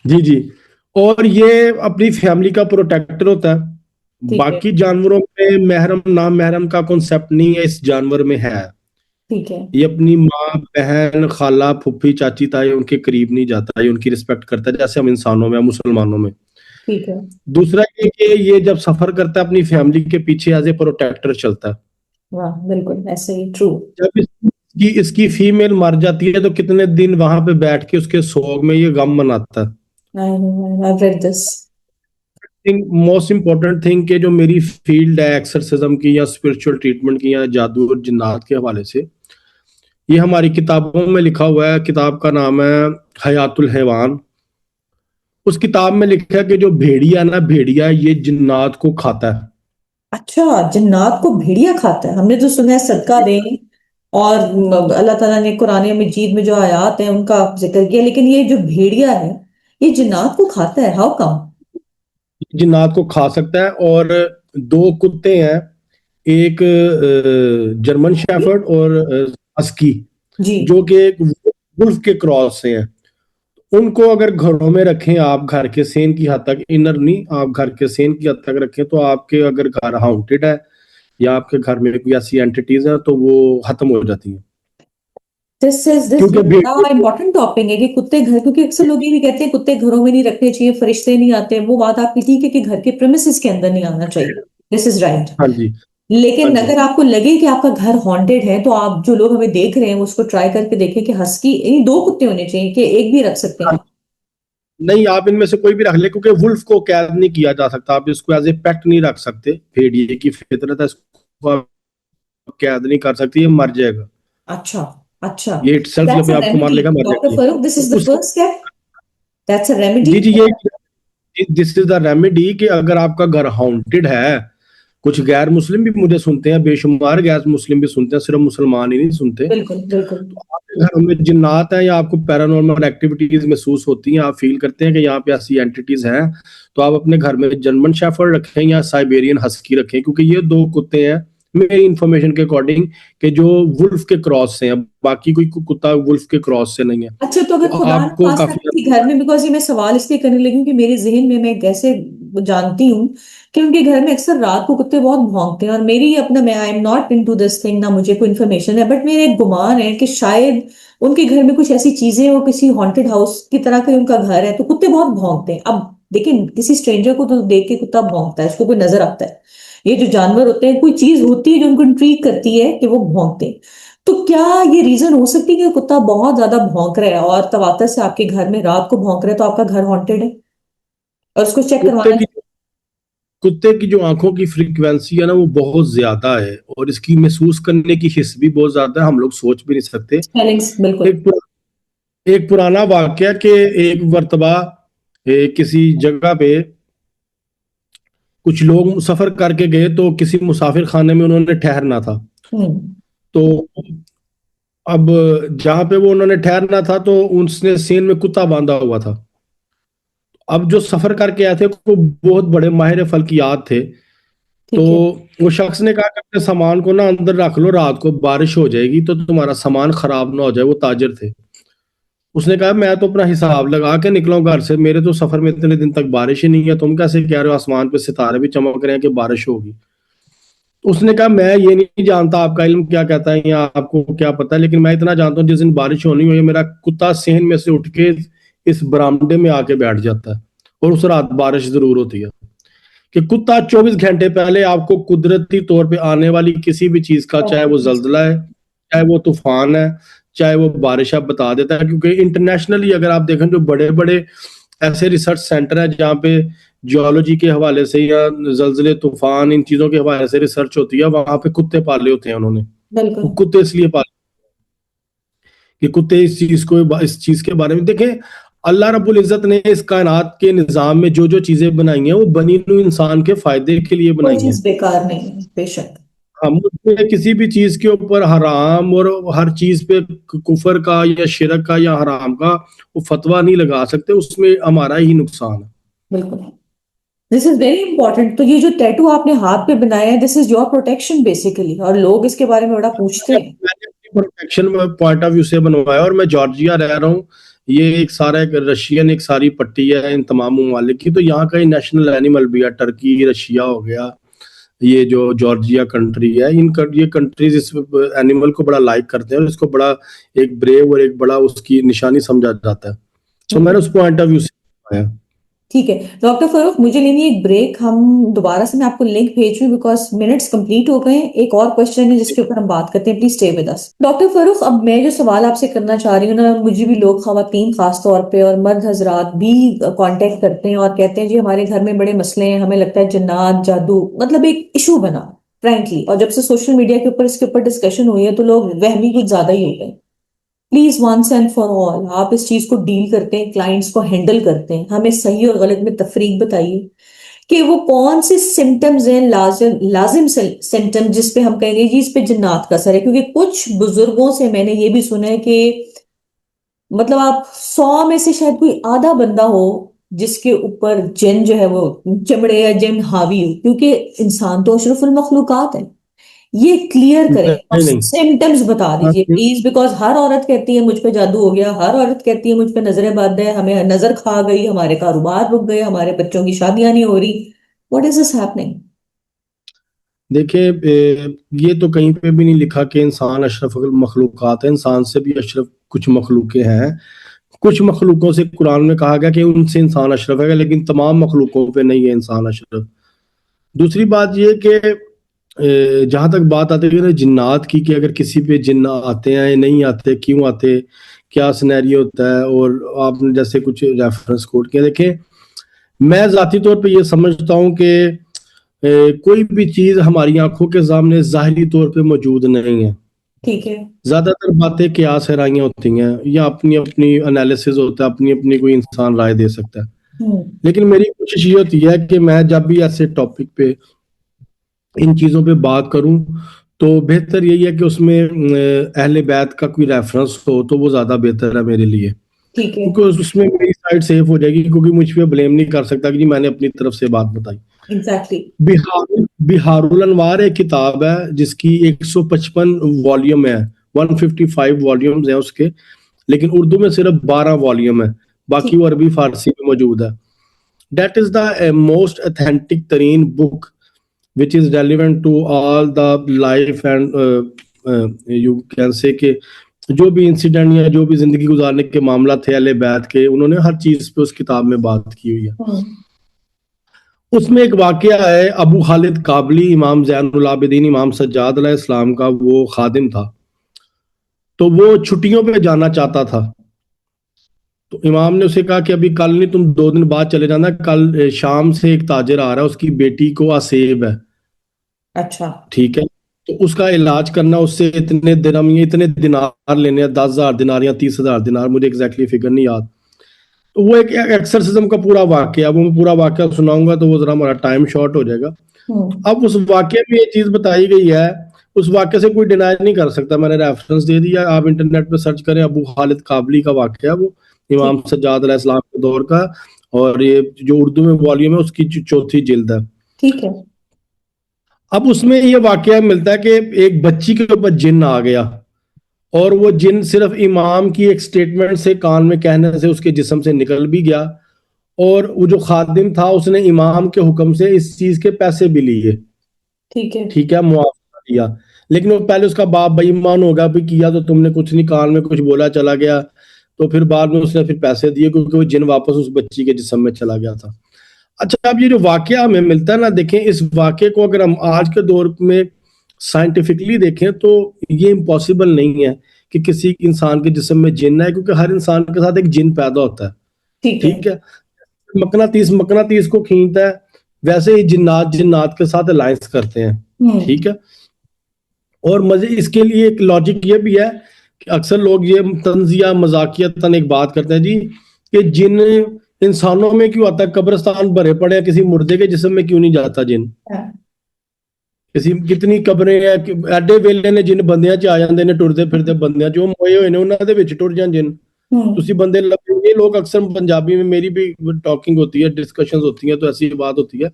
जी जी। और ये अपनी फैमिली का प्रोटेक्टर होता है। ठीक है। बाकी जानवरों में महरम नाम महरम का कॉन्सेप्ट नहीं है, इस जानवर में है। ठीक है। ये अपनी माँ, बहन, खाला, फूफी, चाची, ताई उनके करीब नहीं जाता, ये उनकी रिस्पेक्ट करता है जैसे हम इंसानों में, मुसलमानों में। ठीक है। दूसरा ये कि ये जब सफर करता है अपनी फैमिली के पीछे एज ए प्रोटेक्टर चलता है। वाह, बिल्कुल ऐसे ही, ट्रू। जब इसकी फीमेल मर जाती है तो कितने दिन वहां पे बैठ के उसके सोग में ये गम मनाता है। I know, I read this. Think most important thing कि जो मेरी फील्ड है एक्सरसिज्म की या स्पिरिचुअल ट्रीटमेंट की या जादू और जिन्नात के हवाले से, ये हमारी किताबों में लिखा हुआ है। किताब का नाम है हयातुल हैवान। उस किताब में लिखा है कि जो भेड़िया है ना, भेड़िया ये जिन्नात को खाता है। अच्छा, जन्नात को भेड़िया खाता है? हमने तो सुना है सदका दें, और अल्लाह ताला ने कुरान मजीद में जो आयात है उनका जिक्र किया, लेकिन ये जो भेड़िया है ये जन्नात को खाता है? How come? जिन्नात को खा सकता है। और दो कुत्ते हैं, एक जर्मन शेफर्ड और हस्की, जी। जो कि एक वुल्फ के क्रॉस से हैं। उनको अगर घरों में रखें आप, घर के सेन की हद तक, इनर नहीं, आप घर के सेन की हद तक रखें, तो आपके अगर घर हाउंटेड है या आपके घर में कोई ऐसी एंटिटीज है तो वो खत्म हो जाती हैं। दिस क्योंकि बड़ा इंपॉर्टेंट टॉपिक है कि कुत्ते घर, क्योंकि अक्सर लोग ये भी कहते हैं कुत्ते घरों में नहीं रखने चाहिए, फरिश्ते नहीं आते। वो बात आपकी ठीक है कि घर के प्रेमिसेस के अंदर नहीं आना चाहिए, दिस इज राइट। हाँ जी। हाँ लेकिन जी। अगर आपको लगे कि आपका घर हॉन्टेड है, तो आप जो लोग हमें देख रहे हैं वो उसको ट्राई करके देखें कि हस्की, इन दो कुत्ते होने चाहिए कि एक भी रख सकते हैं? नहीं, आप इनमें से कोई भी रख ले, क्योंकि वुल्फ को कैद नहीं किया जा सकता, आप इसको एज ए पेट नहीं रख सकते। भेड़िए की फितरत है, इसको आप कैद नहीं कर सकती, ये मर जाएगा। अच्छा। अच्छा। ये इटसेल्फ दैट्स जब अ ये आपको मार रेमेडी लेगा मर डॉक्टर जाएगी फरूक, दिस तो इज द उस first step. That's a remedy. जी जी, ये दिस इज द रेमेडी कि अगर आपका घर हाउंटेड है, कुछ गैर मुस्लिम भी मुझे सुनते हैं, बेशुमार गैर मुस्लिम भी सुनते हैं, सिर्फ मुसलमान ही नहीं सुनते। बिल्कुल बिल्कुल। तो आपके घर में जिन्नात है या आपको पैरानॉर्मल एक्टिविटीज महसूस होती हैं, आप फील करते हैं कि यहाँ पे ऐसी एंटिटीज हैं, तो आप अपने घर में जर्मन शेफर्ड रखें या साइबेरियन हस्की रखें, क्योंकि ये दो कुत्ते हैं मेरी इंफॉर्मेशन के अकॉर्डिंग कि जो वुल्फ के क्रॉस से हैं। बाकी कोई कुत्ता वुल्फ के क्रॉस से नहीं है। अच्छा, तो तो अगर खुदा न आपको खास्ता काफी किसी घर में, बिकॉज ये मैं सवाल इसलिए करने लगी हूँ कि मेरे जहन में मैं कैसे जानती हूँ कि उनके घर में अक्सर रात को कुत्ते बहुत भौंकते हैं, और मेरी अपना, मैं I am not into this thing, ना मुझे कोई इन्फॉर्मेशन है, बट मेरे एक गुमान है कि शायद उनके घर में कुछ ऐसी चीजें हो, किसी हॉन्टेड हाउस की तरह का उनका घर है, तो कुत्ते बहुत भौंकते हैं। अब देखिए, किसी स्ट्रेंजर को तो देख के कुत्ता भौंकता है, उसको कोई नजर आता है। ये जो जानवर होते हैं, कोई चीज होती है जो उनको इंट्रीग करती है कि वो भौंकते हैं। तो क्या ये रीजन हो सकती है कि कुत्ता बहुत ज्यादा भौंक रहा है और तवातर से आपके घर में रात को भौंक रहा है, तो आपका घर हॉन्टेड है और उसको चेक कुत्ते करवाना की कुत्ते की जो आंखों की फ्रीक्वेंसी है ना, वो बहुत ज्यादा है, और इसकी महसूस करने की हिस्स भी बहुत ज्यादा है, हम लोग सोच भी नहीं सकते। स्पेलिंग्स? बिल्कुल। एक एक पुराना वाक्य कि एक मर्तबा किसी जगह पे कुछ लोग सफर करके गए, तो किसी मुसाफिर खाने में उन्होंने ठहरना था। हम्म। तो अब जहां पे वो उन्होंने ठहरना था, तो उसने सीन में कुत्ता बांधा हुआ था। अब जो सफर करके आए थे वो बहुत बड़े माहिर फल्कियात थे। तो ठीक है। वो शख्स ने कहा कि अपने सामान को ना अंदर रख लो, रात को बारिश हो जाएगी तो तुम्हारा सामान खराब ना हो जाए। वो ताजिर थे। उसने कहा मैं तो अपना हिसाब लगा के निकला हूं घर से, मेरे तो सफर में इतने दिन तक बारिश ही नहीं है, तुम कैसे कह रहे हो आसमान पे सितारे भी चमक रहे हैं कि बारिश होगी। उसने कहा मैं ये नहीं जानता आपका इल्म क्या कहता है या आपको क्या पता है, लेकिन मैं इतना जानता हूँ जिस दिन बारिश होनी हो मेरा कुत्ता सेहन में से उठ के इस बरामदे में आके बैठ जाता है, और उस रात बारिश जरूर होती है। कि कुत्ता 24 घंटे पहले आपको कुदरती तौर पे आने वाली किसी भी चीज का, चाहे वो जल्जला है, चाहे वो तूफान है, चाहे वो बारिश है, बता देता है। क्योंकि इंटरनेशनली अगर आप देखें जो बड़े बड़े ऐसे रिसर्च सेंटर है जहाँ पे जियोलॉजी के हवाले से या जल्जले तूफान इन चीजों के हवाले से रिसर्च होती है, वहां पे कुत्ते पाले होते हैं उन्होंने। बिल्कुल। वो कुत्ते इसलिए पाले कि कुत्ते इस चीज के बारे में देखें। अल्लाह रब्बुल इज्जत ने इस कायनात के निजाम में जो जो चीजें बनाई हैं वो बनी हुई इंसान के फायदे के लिए कोई बनाई हैं। चीज बेकार नहीं है, बेशक। हम उसमें किसी भी चीज के ऊपर हराम और हर चीज पे कुफर का या शिरक का या हराम का वो फतवा नहीं लगा सकते, उसमें हमारा ही नुकसान है। बिल्कुल। This is very important. तो ये जो टैटू आपने हाथ पे बनाया है, this is your protection basically, और लोग इसके बारे में बड़ा पूछते हैं। मैंने अपनी प्रोटेक्शन पॉइंट ऑफ व्यू से बनवाया, और मैं जॉर्जिया रह रहा हूँ। ये एक सारा एक रशियन एक सारी पट्टी है इन तमाम ममालिक की, तो यहाँ का नेशनल एनिमल भी है, टर्की रशिया हो गया, ये जो जॉर्जिया कंट्री है, ये कंट्रीज इस एनिमल को बड़ा लाइक करते हैं और इसको बड़ा एक ब्रेव और एक बड़ा उसकी निशानी समझा जाता है। तो मैंने उस पॉइंट ऑफ व्यू से बनवाया। ठीक है डॉक्टर फरूख, मुझे लेनी है एक ब्रेक। हम दोबारा से मैं आपको लिंक भेज रही हूँ बिकॉज मिनट्स कंप्लीट हो गए हैं। एक और क्वेश्चन है जिसके ऊपर हम बात करते हैं, please stay with us. Doctor Farrukh, अब मैं जो सवाल आपसे करना चाह रही हूँ ना, मुझे भी लोग, खवातीन खास तौर पे और मर्द हजरात भी कांटेक्ट करते हैं और कहते हैं जी हमारे घर में बड़े मसले हैं, हमें लगता है जन्नात जादू, मतलब एक इशू बना फ्रैंकली। और जब से सोशल मीडिया के ऊपर इसके ऊपर डिस्कशन हुई है तो लोग वहमी कुछ ज्यादा ही हो गए। Please once and for all आप इस चीज को डील करते हैं, क्लाइंट्स को हैंडल करते हैं, हमें सही और गलत में तफरीक बताइए कि वो कौन से सिम्टम्स हैं, लाजिम लाजिम सिम्टम जिस पे हम कहेंगे जी इस पे जिन्नात का असर है। क्योंकि कुछ बुजुर्गों से मैंने ये भी सुना है कि मतलब आप 100 में से शायद कोई आधा बंदा हो जिसके ऊपर जिन जो है वो चमड़े या जिन हावी हो, क्योंकि इंसान तो अशरफुल मखलूकात है। ये क्लियर करें और नहीं नहीं, सिम्टम्स बता दीजिए प्लीज, बिकॉज हर औरत कहती है मुझ पे जादू हो गया, हर औरत कहती है मुझ पे नजरें बद है, हमें नजर खा गई, हमारे कारोबार रुक गए, हमारे बच्चों की शादियां नहीं हो रही। What is this happening? देखिए ये तो कहीं पे भी नहीं लिखा कि इंसान अशरफ मखलूकात है। इंसान से भी अशरफ कुछ मखलूकें हैं। कुछ मखलूकों से कुरान में कहा गया कि उनसे इंसान अशरफ है, लेकिन तमाम मखलूकों पे नहीं है इंसान अशरफ। दूसरी बात ये कि जहां तक बात आती है ना जिन्नात की, कि अगर किसी पे जिन्न आते हैं नहीं आते, क्यों आते, क्या सिनेरियो होता है, और आपने जैसे कुछ रेफरेंस कोट किया, देखें मैं जाती तौर पे ये समझता हूँ कि कोई भी चीज हमारी आंखों के सामने जाहिरी तौर पे मौजूद नहीं है। ठीक है। ज्यादातर बातें कियास हैराइयां होती हैं या अपनी अपनी एनालिसिस होता है, अपनी अपनी कोई इंसान राय दे सकता है। हम्म। लेकिन मेरी कोशिश ये होती है कि मैं जब भी ऐसे टॉपिक पे इन चीजों पे बात करूं तो बेहतर यही है कि उसमें अहले बैत का कोई रेफरेंस हो तो वो ज्यादा बेहतर है मेरे लिए। ठीक है। क्योंकि उसमें मेरी साइड सेफ हो जाएगी, क्योंकि मुझ पे ब्लेम नहीं कर सकता कि जी मैंने अपनी तरफ से बात बताई। एग्जैक्टली। बिहारुल अनवार एक किताब है जिसकी 155 वॉल्यूम है, 155 वॉल्यूम्स हैं उसके, लेकिन उर्दू में सिर्फ 12 वॉल्यूम है, बाकी ठीक। वो अरबी फारसी में मौजूद है। That is the most authentic तरीन book which is relevant to all the life and you can say कि जो भी इंसिडेंट या जो भी जिंदगी गुजारने के मामला थे अहले बैत के, उन्होंने हर चीज पे उस किताब में बात की हुई है। हम्म। उसमें एक वाकया है, अबू खालिद काबली, इमाम ज़ैनुल आबिदीन इमाम सज्जाद अलैहिस्सलाम का वो खादिम था। तो वो छुट्टियों पे जाना चाहता था, तो इमाम ने उसे कहा कि अभी कल नहीं, तुम 2 दिन बाद चले जाना, कल शाम से एक ताजिर आ रहा है, उसकी बेटी को आसेब है। अच्छा। ठीक है, तो उसका इलाज करना, उससे इतने दिरहम या इतने दिनार लेने हैं, 10,000 दिनार या 30,000 दिनार, मुझे एग्जैक्टली फिगर नहीं याद। तो वो एक एक्सरसिज्म का पूरा वाकया, वो मैं पूरा वाकया सुनाऊंगा तो वो जरा हमारा टाइम शॉर्ट हो जाएगा। हम्म। अब उस वाकये में ये चीज बताई गई है, उस वाक्य से कोई डिनाई नहीं कर सकता, मैंने रेफरेंस दे दिया, आप इंटरनेट पे सर्च करें, अबू खालिद काबली का वाकया, वो ठीक। इमाम सज्जाद अलैहिस्सलाम के दौर का, और ये जो उर्दू में वॉल्यूम है उसकी चौथी जिल्द है। ठीक है। अब उसमें ये वाकया मिलता है कि एक बच्ची के ऊपर जिन्न आ गया और वो जिन सिर्फ इमाम की एक स्टेटमेंट से, कान में कहने से उसके जिस्म से निकल भी गया, और वो जो खादिम था उसने इमाम के हुक्म से इस चीज के पैसे भी लिए, ठीक है। ठीक है, मुआवजा दिया। लेकिन वो पहले उसका बाप बेईमान होगा, भी किया तो तुमने कुछ नहीं, कान में कुछ बोला चला गया, तो फिर बाद में उसने फिर पैसे दिए क्योंकि वो जिन वापस उस बच्ची के जिस्म में चला गया था। अच्छा, अब ये जो वाकया हमें मिलता है ना, देखें इस वाकये को अगर हम आज के दौर में साइंटिफिकली देखें तो ये इम्पॉसिबल नहीं है कि किसी इंसान के जिस्म में जिन है, क्योंकि हर इंसान के साथ एक जिन पैदा होता है, ठीक है। ठीक है। मकनातीस मकनातीस को खींचता है, वैसे ही जिन्नात जिन्नात के साथ अलायंस करते हैं, ठीक है। और मजे इसके लिए एक लॉजिक ये भी है कि अक्सर लोग ये तंजिया मजाकियतन एक बात करते हैं जी, कि जिन इंसानों में क्यों आता है, कब्रिस्तान भरे पड़े हैं, किसी मुर्दे के जिस्म में क्यों नहीं जाता जिन? हाँ। किसी कितनी कब्रें हैं कि एडे वेले ने जिन बंदियां च आ जाते ने, टुरदे फिरदे बंदियां जो मोए हुए ने उन्हां दे विच टुर जान जिन। ਤੁਸੀਂ ਬੰਦੇ ਲੱਭेंगे लोग, अक्सर पंजाबी में मेरी भी टॉकिंग होती है, डिस्कशंस होती हैं, तो ऐसी बात होती है।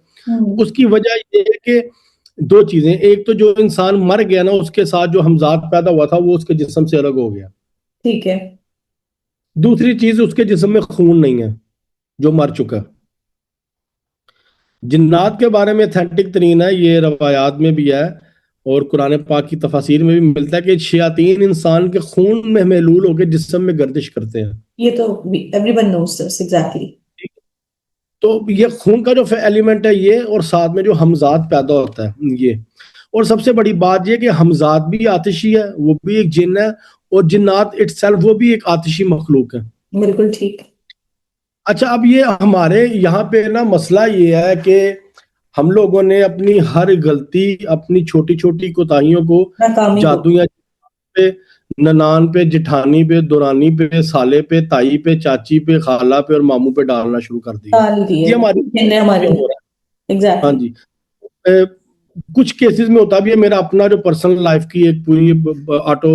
उसकी वजह ये है कि दो चीजें, एक तो जो इंसान मर गया ना, उसके साथ जो हमजाद पैदा हुआ था वो उसके जिस्म से अलग हो गया, ठीक है। दूसरी चीज उसके जिस्म में खून नहीं है जो मर चुका। जिन्नात के बारे में अथेंटिक तरीन है, ये रवायात में भी है और कुरान पाक की तफासीर में भी मिलता है कि शयातीन इंसान के खून में महलूल होकर जिस्म में गर्दिश करते हैं। ये तो एवरीवन नोस दिस एग्जैक्टली। तो ये खून का जो एलिमेंट है ये, और साथ में जो हमजाद पैदा होता है ये, और सबसे बड़ी बात ये कि हमजाद भी आतिशी है, वो भी एक जिन है, और जिन्नात इटसेल्फ वो भी एक आतिशी मखलूक है। बिल्कुल ठीक। अच्छा, अब ये हमारे यहाँ पे ना मसला ये है कि हम लोगों ने अपनी हर गलती, अपनी छोटी छोटी कोताहियों को नाकामी को। जादू या पे, ननान पे, जिठानी पे, दुरानी पे, साले पे, ताई पे, चाची पे, खाला पे और मामू पे डालना शुरू कर दिया। डाल दिए ये हमारी जिन्ने हमारे। हो रहा है। हाँ एग्जैक्टली। जी। कुछ केसेस में होता भी है, मेरा अपना जो पर्सनल लाइफ की एक पूरी ऑटो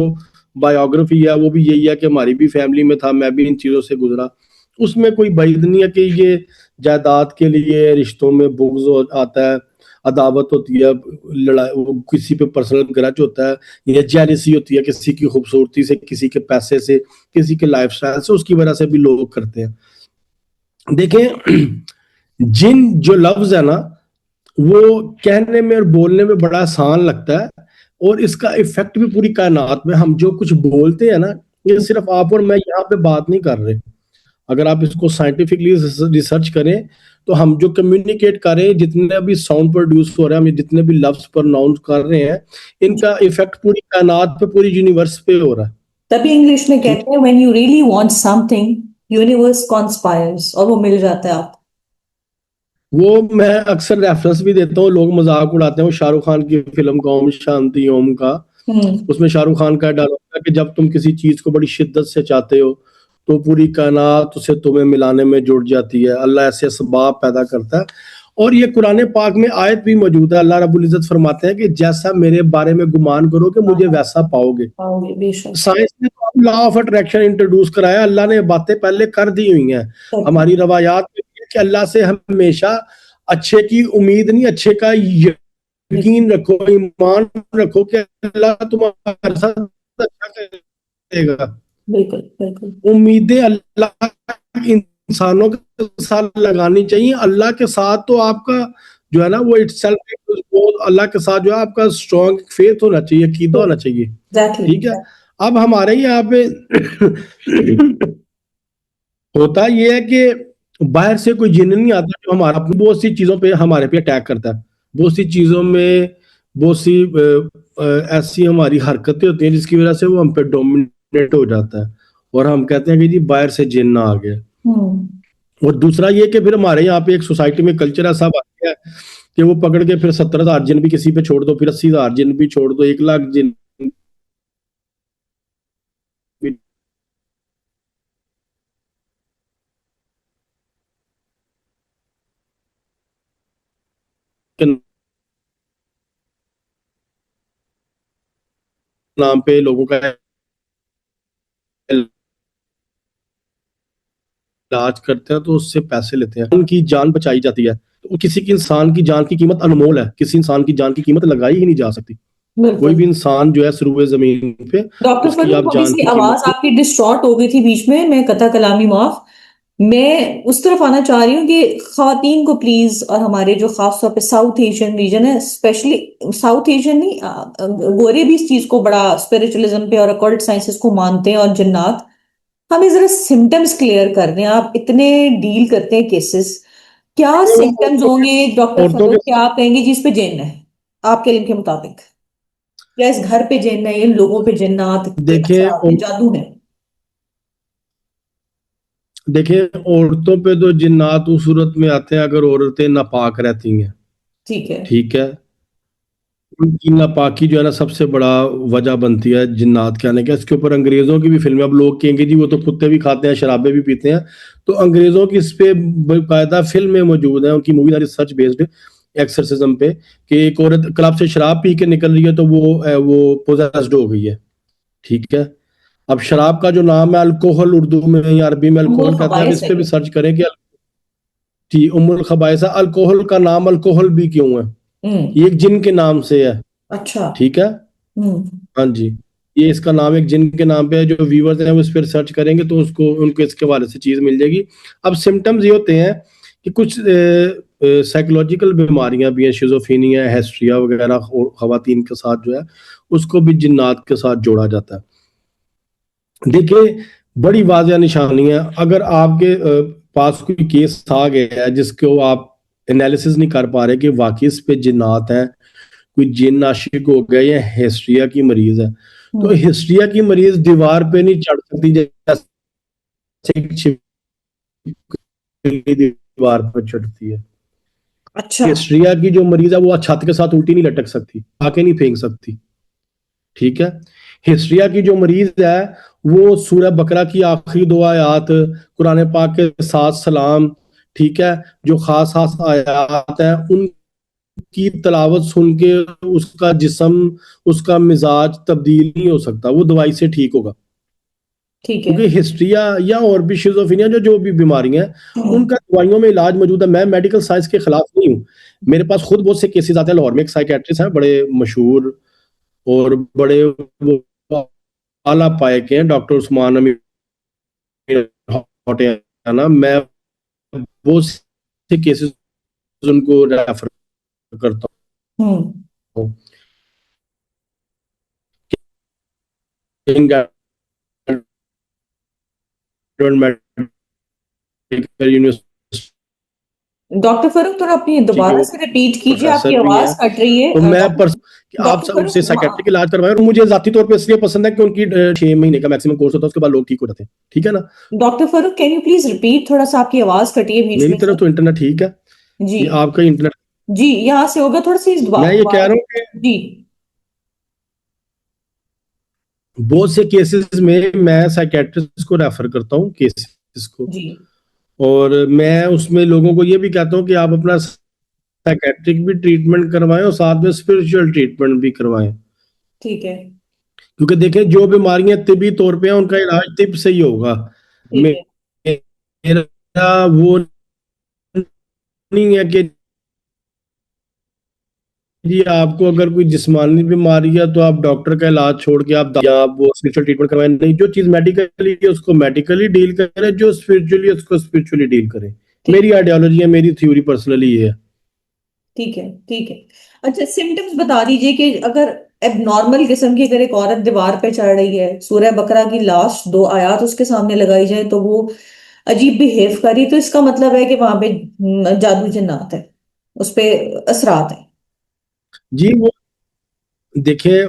बायोग्राफी है, वो भी यही है कि हमारी भी फैमिली में था, मैं भी इन चीजों से गुजरा। उसमें कोई बैद नहीं है कि ये जायदाद के लिए रिश्तों में बुग्ज आता है, अदावत होती है, लड़ाई, वो किसी पे पर्सनल ग्रज होता है, या जेलसी होती है किसी की खूबसूरती से, किसी के पैसे से, किसी के लाइफस्टाइल से, उसकी वजह से भी लोग करते हैं। देखें, जिन जो लफ्ज है ना, वो कहने में और बोलने में बड़ा आसान लगता है, और इसका इफेक्ट भी पूरी कायनात में, हम जो कुछ बोलते हैं ना, ये सिर्फ आप और मैं यहाँ पे बात नहीं कर रहे। अगर आप इसको साइंटिफिकली रिसर्च करें तो हम जो कम्युनिकेट कर रहे हैं, जितने भी साउंड प्रोड्यूस हो रहे हैं, हम जितने भी लफ्ज प्रोनाउंस कर रहे हैं, इनका इफेक्ट पूरी कायनात पे, पूरी यूनिवर्स पे हो रहा है। तभी इंग्लिश में कहते हैं when you really want something universe conspires, और वो मिल जाता है आप। वो मैं अक्सर रेफरेंस भी देता हूँ, लोग मजाक उड़ाते हैं, वो शाहरुख खान की फिल्म का ओम शांति ओम का, उसमें शाहरुख खान का डायलॉग है कि जब तुम किसी चीज को बड़ी शिद्दत से चाहते हो तो पूरी कायनात उसे तुम्हें मिलाने में जुट जाती है, अल्लाह ऐसे असबाब पैदा करता है। और ये कुरान पाक में आयत भी मौजूद है, अल्लाह रब्बुल इज्जत फरमाते हैं कि जैसा मेरे बारे में गुमान करोगे मुझे वैसा पाओगे। बेशक। साइंस ने तो लॉ ऑफ अट्रैक्शन इंट्रोड्यूस कराया, अल्लाह ने बातें पहले कर दी हुई हैं। हमारी रवायात में भी है कि अल्लाह से हमेशा अच्छे की उम्मीद नहीं, अच्छे का यकीन रखो, ईमान रखो कि अल्लाह तुम्हारे साथ अच्छा करेगा। बिल्कुल बिल्कुल। उम्मीदें अल्लाह इंसानों के साथ लगानी चाहिए, अल्लाह के साथ तो आपका जो है ना वो इटसेल्फ, वो अल्लाह के साथ जो है आपका स्ट्रॉन्ग फेथ होना चाहिए, अकीदा होना चाहिए, ठीक है। अब हमारे यहाँ पे होता ये है कि बाहर से कोई जिन नहीं आता जो हमारा बहुत सी चीजों पे हमारे पे अटैक करता है, बहुत सी चीजों में बहुत सी ऐसी हमारी हरकतें होती हैं जिसकी वजह से वो हम पे डोमिनेट हो जाता है, और हम कहते हैं कि जी बाहर से जिन आ गया। और दूसरा ये कि फिर हमारे यहाँ पे एक सोसाइटी में कल्चर ऐसा बन गया है कि वो पकड़ के फिर 70,000 जिन भी किसी पे छोड़ दो, फिर 80,000 जिन भी छोड़ दो, 1 लाख जिन के नाम पे लोगों का इलाज करते हैं, तो उससे पैसे लेते हैं, उनकी जान बचाई जाती है। तो किसी की इंसान की जान की कीमत अनमोल है, किसी इंसान की जान की कीमत लगाई ही नहीं जा सकती। कोई बिल्कुल। भी इंसान जो है सरूए जमीन पे डॉक्टर उसकी फरूक, आप थोड़ी जान सी की कीमत आवाज को। आपकी डिस्टॉर्ट हो गई थी बीच में, मैं कथा कलामी माफ। मैं उस तरफ आना चाह रही हूँ कि खातीन को प्लीज, और हमारे जो खास तौर पे साउथ एशियन रीजन है, स्पेशली साउथ एशियन नहीं, गोरे भी इस चीज को बड़ा स्पिरिचुअलिज्म पे और अकल्ट साइंसेस को मानते हैं और जिन्नात। हमें जरा सिम्टम्स क्लियर कर दें, आप इतने डील करते हैं केसेस, क्या वो सिम्टम्स होंगे डॉक्टर औरतों के फरूक, क्या आप कहेंगे जिस पे जिन्न है आपके इल्म के मुताबिक, या इस घर पे जिन्न है, इन लोगों पे जिन्नात के देखें असरात हैं, जादू है? देखें औरतों पे तो जिन्नात उस सूरत में आते हैं अगर औरतें नापाक रहती हैं। ठीक है। ठीक है। उनकी नापाकी जो है ना सबसे बड़ा वजह बनती है जिन्नात के आने का। इसके ऊपर अंग्रेजों की भी फिल्में, अब लोग कहेंगे जी वो तो कुत्ते भी खाते हैं शराबे भी पीते हैं, तो अंग्रेजों की इस पे बाकायदा फिल्में मौजूद हैं, उनकी मूवी रिसर्च बेस्ड एक्सरसिज्म पे, कि एक औरत क्लब से शराब पी के निकल रही है तो वो पोजेस्ड हो गई है। ठीक है। अब शराब का जो नाम है अल्कोहल, उर्दू में या अरबी में उम्मुल अल्कोहल कहते हैं। अब खबाइस इस है पे भी ये। सर्च करें कि जी उम्मुल खबाइसा, अल्कोहल का नाम अल्कोहल भी क्यों है, हम्म। ये एक जिन के नाम से है। अच्छा। ठीक है। हम्म। हाँ जी। ये इसका नाम एक जिन के नाम पे है। जो व्यूवर्स हैं वो इस पर सर्च करेंगे तो उसको उनको इसके हवाले से चीज मिल जाएगी। अब सिम्टम्स ये होते हैं कि कुछ साइकोलॉजिकल बीमारियां भी हैं, शिजोफ्रेनिया, हिस्ट्रिया वगैरह, और खवातीन के साथ जो है उसको भी जिन्नात के साथ जोड़ा जाता है। देखिए बड़ी वाजिया निशानी है, अगर आपके पास कोई केस आ गया है जिसको आप एनालिसिस नहीं कर पा रहे कि वाकई इस पे जिन्नात है, कोई जिन आशिक हो गया या हिस्ट्रिया की मरीज है, तो हम्म। हिस्ट्रिया की मरीज दीवार पे नहीं चढ़ सकती जैसे एक छिपकली दीवार पर चढ़ती है। अच्छा। हिस्ट्रिया की जो मरीज है वो छत के साथ उल्टी नहीं लटक सकती, आके नहीं फेंक सकती। ठीक है। हिस्ट्रिया की जो मरीज है वो सूरह बकरा की आखिरी दो आयात, कुरान पाक के 7 सलाम, ठीक है, जो खास खास आयात है उनकी तलावत सुन के उसका जिस्म, उसका मिजाज तब्दील नहीं हो सकता, वो दवाई से ठीक होगा। ठीक है। क्योंकि हिस्ट्रिया या और भी शिजोफ्रेनिया जो जो भी बीमारियां हैं हम्म। उनका दवाइयों में इलाज मौजूद है। मैं मेडिकल साइंस के खिलाफ नहीं हूँ, मेरे पास खुद बहुत से केसेस आते हैं। लाहौर में एक साइकेट्रिस्ट हैं बड़े मशहूर और बड़े वो आला पाए के हैं, डॉक्टर उस्मान अमीर हौटियाना। मैं वो से केसेस उनको रेफर करता हम्म। हूँ। King Edward medical university doctor Farooq, थोड़ा अपनी के दोबारा वो से रिपीट कीजिए, आपकी प्रोफेसर भी आवाज हैं। कट रही है। तो मैं कि डॉक्टर आप डॉक्टर उनसे फरूक, साइकेट्रिक इलाज करवाएं, और मुझे जाती तौर पे इसलिए पसंद है कि उनकी 6 महीने का मैक्सिमम कोर्स होता है, उसके बाद लोग ठीक हो जाते हैं। ठीक है ना। Doctor Farooq, can you please repeat, थोड़ा सा आपकी आवाज कटी है बीच मेरी में तरफ से। तो इंटरनेट ठीक है, जी। ये आपका इंटरनेट। जी, यहाँ से होगा थोड़ा सी मैं ये कह दोबारा। रहा हूँ कि जी। बहुत से केसेस में मैं साइकेट्रिस्ट को रेफर करता हूँ केसेस को, जी। और मैं उसमें लोगों को ये भी कहता हूँ कि आप अपना साइकेट्रिक भी ट्रीटमेंट करवाएं और साथ में स्पिरिचुअल ट्रीटमेंट भी करवाएं। ठीक है। क्योंकि देखें जो बीमारियां तिबी तौर पे हैं उनका इलाज तिब से ही होगा। ठीक है। मेरा वो नहीं है कि जी आपको अगर कोई जिस्मानी बीमारी है तो आप डॉक्टर का इलाज छोड़ के या आप वो स्पिरिचुअल ट्रीटमेंट करवाएं। नहीं, जो चीज मेडिकली है उसको मेडिकली डील करें, जो स्पिरिचुअली है उसको स्पिरिचुअली डील करें। ठीक मेरी आइडियोलॉजी है, मेरी थ्योरी पर्सनली ये है। ठीक है। ठीक है। अच्छा, सिम्टम्स बता दीजिए कि अगर एबनॉर्मल किस्म की, अगर एक औरत दीवार पे चढ़ रही है, सूरह बकरा की लास्ट दो आयत उसके सामने लगाई जाए तो वो अजीब बिहेव करी, तो इसका मतलब है कि वहां पे जादू जिन्नात है, उस पे असरात है। जी वो देखिए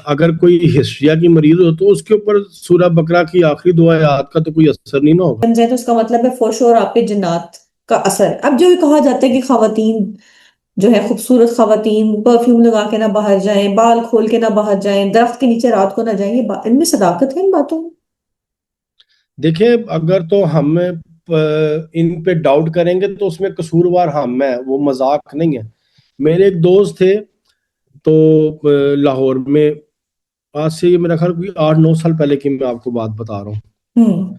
अगर कोई हिस्ट्रिया की मरीज हो तो उसके ऊपर सूरह बकरा की आखिरी दो आयत का तो कोई असर नहीं ना होगा। बन जाए तो उसका मतलब है फोश और आप पे जिन्नात का असर है। अब जो ये कहा जाता है कि खवातीन जो है, खूबसूरत खवातीन परफ्यूम लगा के ना बाहर जाएं, बाल खोल के ना बाहर जाएं, दरख्त के नीचे रात को ना जाएं, इनमें सदाकत है इन बातों में? देखिए अगर तो हम इन पे डाउट करेंगे तो उसमें कसूरवार हम है, वो मजाक नहीं है। मेरे एक दोस्त थे तो लाहौर में, आज से ये मेरा ख्याल कोई 8-9 साल पहले की मैं आपको बात बता रहा हूँ। हम्म।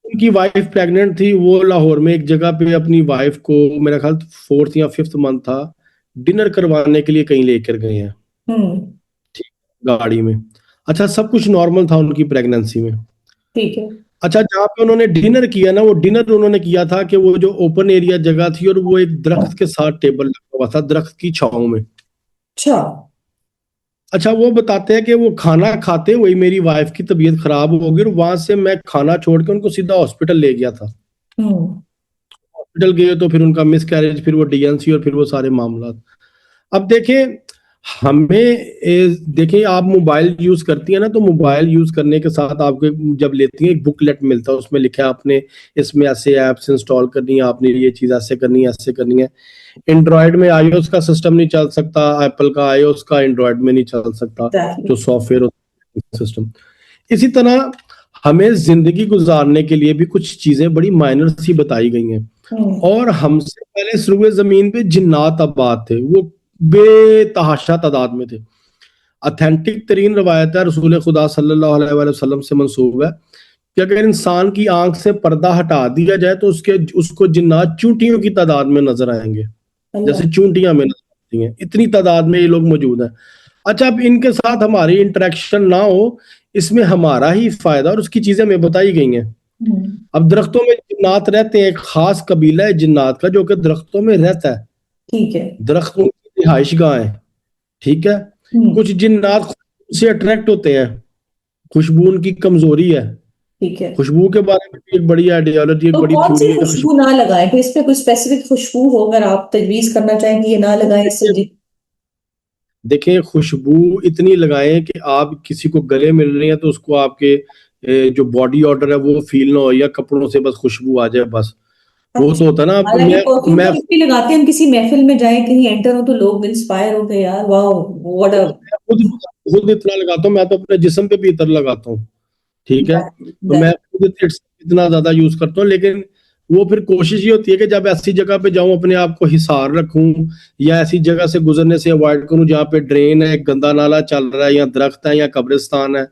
उनकी वाइफ प्रेग्नेंट थी, वो लाहौर में एक जगह पे अपनी वाइफ को, मेरा ख्याल 4th या 5th मंथ था, डिनर करवाने के लिए कहीं लेकर गए हैं। हम्म। गाड़ी में। अच्छा, सब कुछ नॉर्मल था उनकी प्रेगनेंसी में। ठीक है। अच्छा, जहाँ पे उन्होंने डिनर किया ना, वो डिनर उन्होंने किया था कि वो जो ओपन एरिया जगह थी और वो एक दरख्त के साथ टेबल लगा हुआ था, दरख्त की छांव में। अच्छा। अच्छा, वो बताते हैं कि वो खाना खाते हुए मेरी वाइफ की तबीयत खराब हो गई और वहां से मैं खाना छोड़ के उनको सीधा हॉस्पिटल ले गया था। हम्म। हॉस्पिटल गए तो फिर उनका मिस कैरेज, फिर वो डीएनसी और फिर वो सारे मामला। अब देखें, देखें, आप मोबाइल यूज करती है ना, तो मोबाइल यूज करने के साथ आपको जब लेती है एक बुकलेट मिलता है, उसमें लिखा है आपने इसमें ऐसे ऐप्स इंस्टॉल करनी है, आपने ये चीज ऐसे करनी है, ऐसे करनी है। एंड्रॉयड में आईओएस का सिस्टम नहीं चल सकता, एप्पल का आईओएस का एंड्रॉयड में नहीं चल सकता, एग्जैक्टली। जो सॉफ्टवेयर सिस्टम। इसी तरह हमें जिंदगी गुजारने के लिए भी कुछ चीजें बड़ी माइनर सी बताई गई हैं। और हमसे पहले सुर्वे जमीन पे जिन्नात आबाद थे, वो बेतहाशा तादाद में थे। ऑथेंटिक तरीन रवायत है, रसूल खुदा सल्लल्लाहु अलैहि वसल्लम से मंसूब है कि अगर इंसान की आंख से पर्दा हटा दिया जाए तो उसको जिन्नात चूंटियों की तादाद में नजर आएंगे, जैसे चूंटियां में नजर आती हैं, इतनी तादाद में ये लोग मौजूद हैं। अच्छा, अब इनके साथ हमारी इंटरेक्शन ना हो, इसमें हमारा ही फायदा, और उसकी चीजें हमें बताई गई हैं। अब दरख्तों में जिन्नात रहते हैं, एक खास कबीला है जिन्नात का जो कि दरख्तों में रहता है। ठीक है। दरख्तों की रिहाइश गाह है, ठीक है। कुछ जिन्नात खुशबू से अट्रैक्ट होते हैं, खुशबू उनकी कमजोरी है। ठीक है। खुशबू के बारे में भी एक बड़ी आइडियोलॉजी, एक तो बड़ी कौन सी थ्योरी है कि खुशबू खुशबू। ना लगाएं, फिर इस पे कोई स्पेसिफिक खुशबू हो अगर आप तजवीज करना चाहें कि ये ना लगाएं इससे देखें, खुशबू इतनी लगाएं कि आप किसी को गले मिल रही है तो उसको आपके जो बॉडी ऑर्डर है वो फील ना हो, या कपड़ों से बस खुशबू आ जाए बस। वो तो अच्छा। होता है ना। हालांकि परफ्यूम मैं तो कितनी लगाते हैं, हम किसी महफिल में जाए कहीं एंटर हो तो लोग इंस्पायर हो गए, यार वाह व्हाट अ खुद खुद इतना लगाता हूँ, मैं तो अपने जिस्म पे भी इतना लगाता हूँ, ठीक है। तो मैं दैट खुद इतना ज्यादा यूज करता हूँ, लेकिन वो फिर कोशिश ये होती है कि जब ऐसी जगह पे जाऊं अपने आप को हिसार रखूं, या ऐसी जगह से गुजरने से अवॉइड करूं जहाँ पे ड्रेन है, गंदा नाला चल रहा है, या दरख्त है, या कब्रिस्तान है,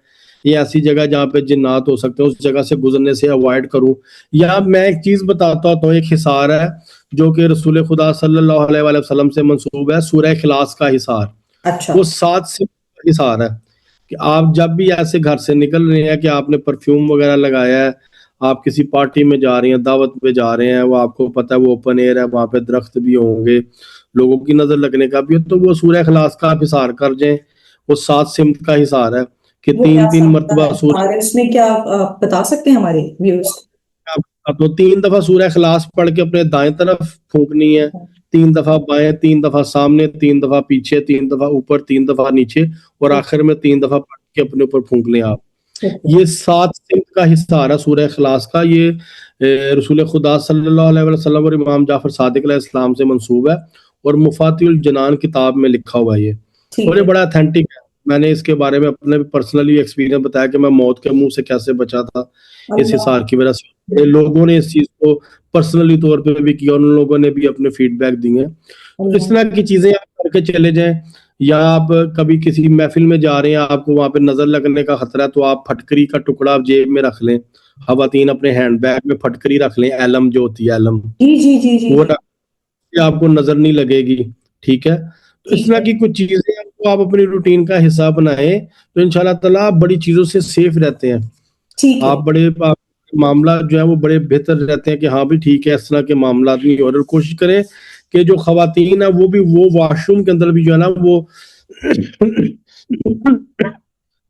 या ऐसी जगह जहाँ पे जिन्नात हो सकते हैं, उस जगह से गुजरने से अवॉइड करूं। या मैं एक चीज बताता हूँ, एक हिसार है जो कि रसूल खुदा सल्लल्लाहु अलैहि वसल्लम से मंसूब है, सूरह इखलास का हिसार। अच्छा। वो 7 से हिसार है कि आप जब भी ऐसे घर से निकल रहे हैं कि आपने परफ्यूम वगैरह लगाया है, आप किसी पार्टी में जा रहे हैं, दावत पे जा रहे हैं, वो आपको पता है वो ओपन एयर है, वहां पे दरख्त भी होंगे, लोगों की नजर लगने का भी है, तो वो सूरह इखलास का आप हिसार कर जाएं। वो 7 सिमत का हिसार है कि वो तीन कैसा तीन होता मरतबा है सूरह, और इसमें क्या आप बता सकते हैं हमारे व्यूअर्स तो 3 दफा सूरह इखलास पढ़ के अपने दाएं तरफ फूंकनी है, को? 3 दफा बाएं, 3 दफा सामने, 3 दफा पीछे, 3 दफा ऊपर, 3 दफा नीचे, और आखिर में 3 दफा पढ़ के अपने ऊपर फूंक लें आप। ठीक है। ये 7 सिमत का हिस्सा है सूरह इखलास का। ये रसूल खुदा सल्लल्लाहु अलैहि वसल्लम और इमाम जाफर सादिक अलैहिस्सलाम से मंसूब है, और मुफातिउल जनान किताब में लिखा हुआ है ये। ठीक और ये है। बड़ा अथेंटिक है। मैंने इसके बारे में अपने पर्सनली एक्सपीरियंस बताया कि मैं मौत के मुंह से कैसे बचा था इस अल्लाह। हिसार की वजह से। बड़े लोगों ने इस चीज को पर्सनली तौर पे भी किया, उन लोगों ने भी अपने फीडबैक दिए हैं। तो इस अल्लाह। तरह की चीजें आप करके चले जाएं। या आप कभी किसी महफिल में जा रहे हैं, आपको वहां पे नजर लगने का खतरा है, तो आप फटकरी का टुकड़ा आप जेब में रख लें। खवातीन अपने हैंडबैग में फटकरी रख लें, एलम जो होती है, एलम, जी जी जी जी वो जी। रख के आपको नजर नहीं लगेगी, ठीक है। तो इस ठीक तरह है। की कुछ चीजें आपको आप अपनी रूटीन का हिस्सा बनाएं, तो इंशाल्लाह ताला आप बड़ी चीजों से सेफ रहते हैं। ठीक है। आप मामला जो है वो बड़े बेहतर रहते हैं कि हाँ भी ठीक है, इस तरह के मामला नहीं हो रहे। और कोशिश करें कि जो खवातीन है वो भी वो वॉशरूम के अंदर भी जो है ना वो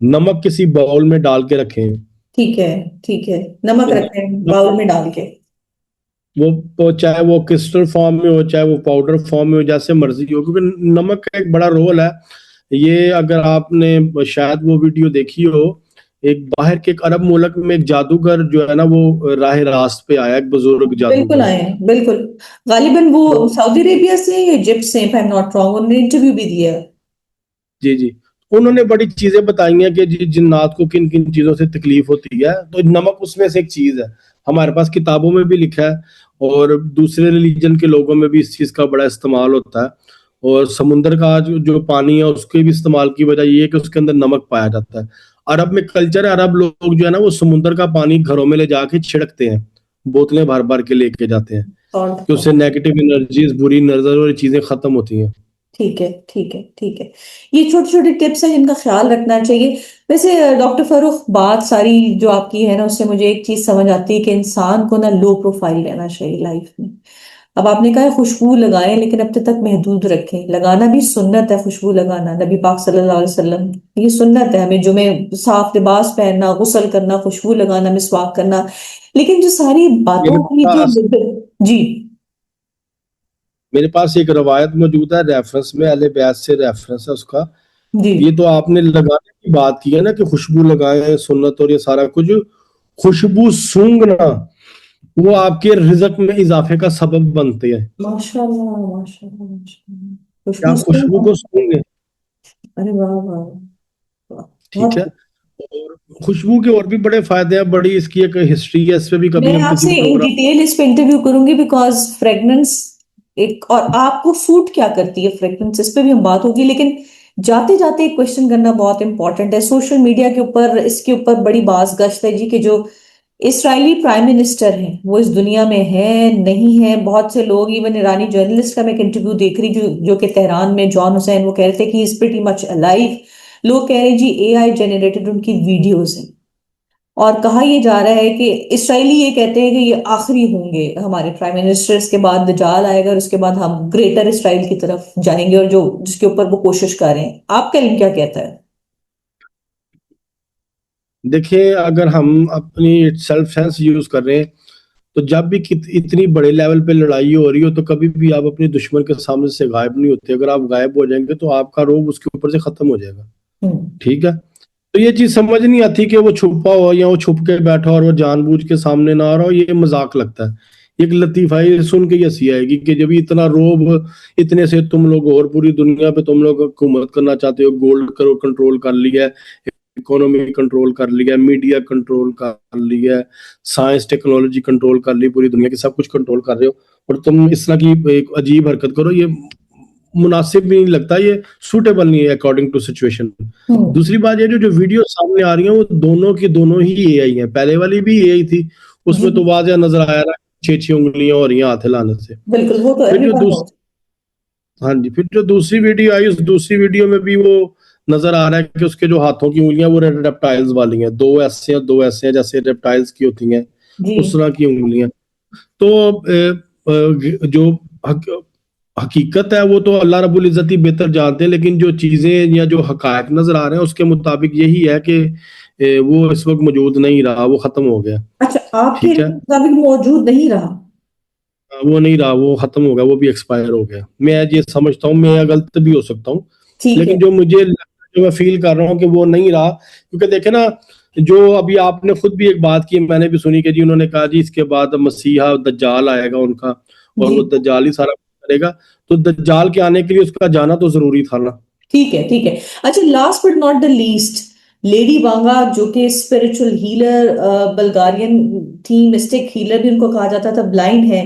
नमक किसी बाउल में डाल के रखें। ठीक है। ठीक है। नमक रखें नमक, बाउल में डाल के। वो चाहे वो क्रिस्टल फॉर्म में हो, चाहे वो पाउडर फॉर्म में हो, जैसे मर्जी हो, क्योंकि नमक का एक बड़ा रोल है। ये अगर आपने शायद वो वीडियो देखी हो, एक बाहर के एक अरब मुल्क में एक जादूगर जो है ना वो राह रास्त पे आया, एक बुजुर्ग बिल्कुल जादूगर। आए हैं, बिल्कुल। गालिबन वो वो सऊदी अरेबिया से या इजिप्ट से, if I am not wrong, उन्होंने इंटरव्यू भी दिया है। जी जी, उन्होंने बड़ी चीजें बताई हैं कि जिन्नात को किन किन चीजों से तकलीफ होती है, तो नमक उसमें से एक चीज है। हमारे पास किताबों में भी लिखा है, और दूसरे रिलीजन के लोगों में भी इस चीज का बड़ा इस्तेमाल होता है। और समुद्र का जो पानी है उसके भी इस्तेमाल की वजह ये है कि उसके अंदर नमक पाया जाता है। अरब में कल्चर है, अरब लोग जो है ना वो समुद्र का पानी घरों में ले जाके छिड़कते हैं, बोतलें भर भर के लेके जाते हैं सॉल्ट कि का। उससे नेगेटिव एनर्जीज, बुरी नजर और चीजें खत्म होती हैं। ठीक है, ठीक है, ठीक है। ये छोटे छोटे टिप्स हैं जिनका ख्याल रखना चाहिए। वैसे डॉक्टर फरूख, बात सारी जो आपकी है ना, उससे मुझे एक चीज समझ आती है कि इंसान को ना लो प्रोफाइल रहना चाहिए लाइफ में। अब आपने कहा है खुशबू लगाएं, लेकिन अब तक महदूद रखें। लगाना भी सुन्नत है, खुशबू लगाना नबी पाक सल्लल्लाहु अलैहि वसल्लम, ये सुन्नत है हमें। जो में साफ लिबास पहनना, गुस्ल करना, खुशबू लगाना, मिसवाक करना। लेकिन जो सारी मेरे बातों की जो, पास जी मेरे पास एक रवायत मौजूद है, रेफरेंस में अहले बैत से रेफरेंस है उसका। जी, ये तो आपने लगाने की बात की है ना कि खुशबू लगाएं सुन्नत और ये सारा कुछ। खुशबू सूंघना वो आपके रिज़्क में इजाफे का सबब बनती है। माशाल्लाह, माशाल्लाह, माशाल्लाह। क्या खुशबू से, खुशबू को सूंघे? अरे वाह, वाह, वाह, ठीक है। बहुत। और खुशबू के और भी बड़े फायदे हैं, बड़ी इसकी एक हिस्ट्री है, इस पे भी कभी मैं हम किसी आपसे इन प्रोग्राम। डिटेल इस पे इंटरव्यू करूंगी, बिकॉज फ्रेग्रेंस एक, और आपको सूट क्या करती है फ्रेग्रेंस, इस पे भी हम बात होगी। लेकिन जाते जाते एक क्वेश्चन करना बहुत इंपॉर्टेंट है। सोशल मीडिया के ऊपर, इसके ऊपर बड़ी बाज गश्त है जी कि जो इसराइली प्राइम मिनिस्टर हैं वो इस दुनिया में है नहीं है। बहुत से लोग, इवन ईरानी जर्नलिस्ट का मैं एक इंटरव्यू देख रही जो कि तेहरान में, जॉन हुसैन, वो कह रहे थे कि इज प्रीटी मच अलाइव। लोग कह रहे हैं जी एआई जनरेटेड उनकी वीडियोज हैं। और कहा यह जा रहा है कि इसराइली ये कहते हैं कि ये आखिरी होंगे हमारे प्राइम मिनिस्टर, इसके बाद दजाल आएगा और उसके बाद हम ग्रेटर इसराइल की तरफ जाएंगे, और जो जिसके ऊपर वो कोशिश कर रहे हैं। आपका इल्म क्या कहता है? देखिए, अगर हम अपनी सेल्फ सेंस यूज कर रहे हैं, तो जब भी इतनी बड़े लेवल पे लड़ाई हो रही हो, तो कभी भी आप अपने दुश्मन के सामने से गायब नहीं होते। अगर आप गायब हो जाएंगे तो आपका रोब उसके ऊपर से खत्म हो जाएगा। हम्म, ठीक है। तो ये चीज समझ नहीं आती कि वो छुपा हो या वो छुप के बैठा हो और वो जानबूझ के सामने ना आ रहा हो, ये मजाक लगता है। एक लतीफा ये सुन के ये हंसी आएगी कि जब इतना रोब, इतने से तुम लोग और पूरी दुनिया पे तुम लोग हुकूमत करना चाहते हो, गोल्ड करो कंट्रोल कर लिया है, इकोनॉमी कंट्रोल कर लिया, मीडिया कंट्रोल कर लिया, साइंस टेक्नोलॉजी कंट्रोल कर ली, पूरी दुनिया की सब कुछ कंट्रोल कर रहे हो, और तुम इस तरह की एक अजीब हरकत करो, ये मुनासिब भी नहीं लगता, ये सूटेबल नहीं है अकॉर्डिंग टू सिचुएशन। हम्म, दूसरी बात ये, जो वीडियो सामने आ रही है वो दोनों की दोनों ही एआई है। पहले वाली भी एआई थी, जी, उसमें तो वाज़ह नजर आया रहा, छह छह उंगलियां हो रही हैं हाथ हिलाने से। बिल्कुल, वो तो फिर जो एवरीवन दूस नोस। हाँ जी, फिर जो दूसरी वीडियो आई, उस दूसरी वीडियो में भी वो नजर आ रहा है कि उसके जो हाथों की उंगलियां वो रेप्टाइल्स वाली हैं, दो ऐसे हैं जैसे रेप्टाइल्स की होती हैं, जी, उस तरह की उंगलियां। तो जो हक, हकीकत है वो तो अल्लाह रब्बुल इज्जत ही बेहतर जानते हैं, लेकिन जो चीजें या जो हकायक नजर आ रहे हैं उसके मुताबिक यही है कि वो इस वक्त मौजूद नहीं रहा, वो खत्म हो गया। अच्छा, आपके ठीक है। मुताबिक मौजूद नहीं रहा? वो नहीं रहा, वो खत्म हो गया, वो भी एक्सपायर हो गया। मैं ये समझता हूँ, मैं गलत भी हो सकता हूँ, ठीक है, लेकिन जो मैं फील कर रहा हूँ कि वो नहीं रहा, क्योंकि देखे ना, जो अभी आपने खुद भी एक बात की, मैंने भी सुनी कि जी उन्होंने कहा जी इसके बाद मसीहा दज्जाल आएगा उनका, और जी, वो दज्जाल ही सारा कुछ करेगा। तो दज्जाल के आने के लिए उसका जाना तो जरूरी था ना। ठीक है, ठीक है। अच्छा, last but not the least, lady Vanga जो कि स्पिरिचुअल हीलर, बल्गारियन थी, मिस्टिक हीलर भी उनको कहा जाता था, ब्लाइंड है,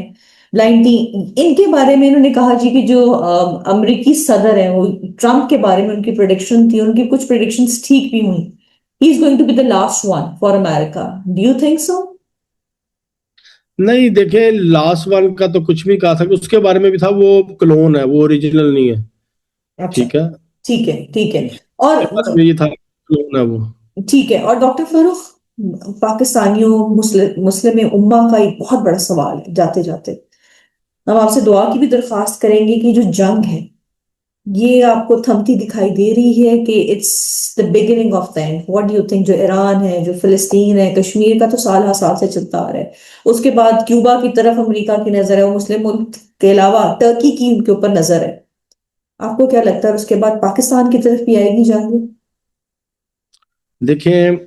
ब्लाइंड थी। इनके बारे में इन्होंने कहा जी कि जो अमेरिकी सदर है वो, ट्रम्प के बारे में उनकी प्रिडिक्शन थी, उनकी कुछ प्रिडिक्शंस ठीक भी हुई। He is going to be the last one for America. Do you think so? नहीं, देखे, लास्ट वन का तो कुछ भी कहा था, उसके बारे में भी था, वो क्लोन है, वो ओरिजिनल नहीं है। अच्छा, ठीक है। ठीक है, ठीक है। और उसके बारे में ये था, क्लोन है वो। ठीक है। और डॉक्टर फरूख, पाकिस्तानियों, मुस्लिम उम्मा का एक बहुत बड़ा सवाल है जाते जाते, हम आपसे दुआ की भी दरख्वास्त करेंगे कि जो जंग है ये आपको थमती दिखाई दे रही है कि it's the beginning of the end? What do you think? जो ईरान है, जो फिलिस्तीन है, कश्मीर का तो साल हर साल से चलता आ रहा है, उसके बाद क्यूबा की तरफ अमेरिका की नजर है, वो मुस्लिम मुल्क के अलावा टर्की की उनके ऊपर नजर है। आपको क्या लगता है उसके बाद पाकिस्तान की तरफ भी आएगी जंग? देखें,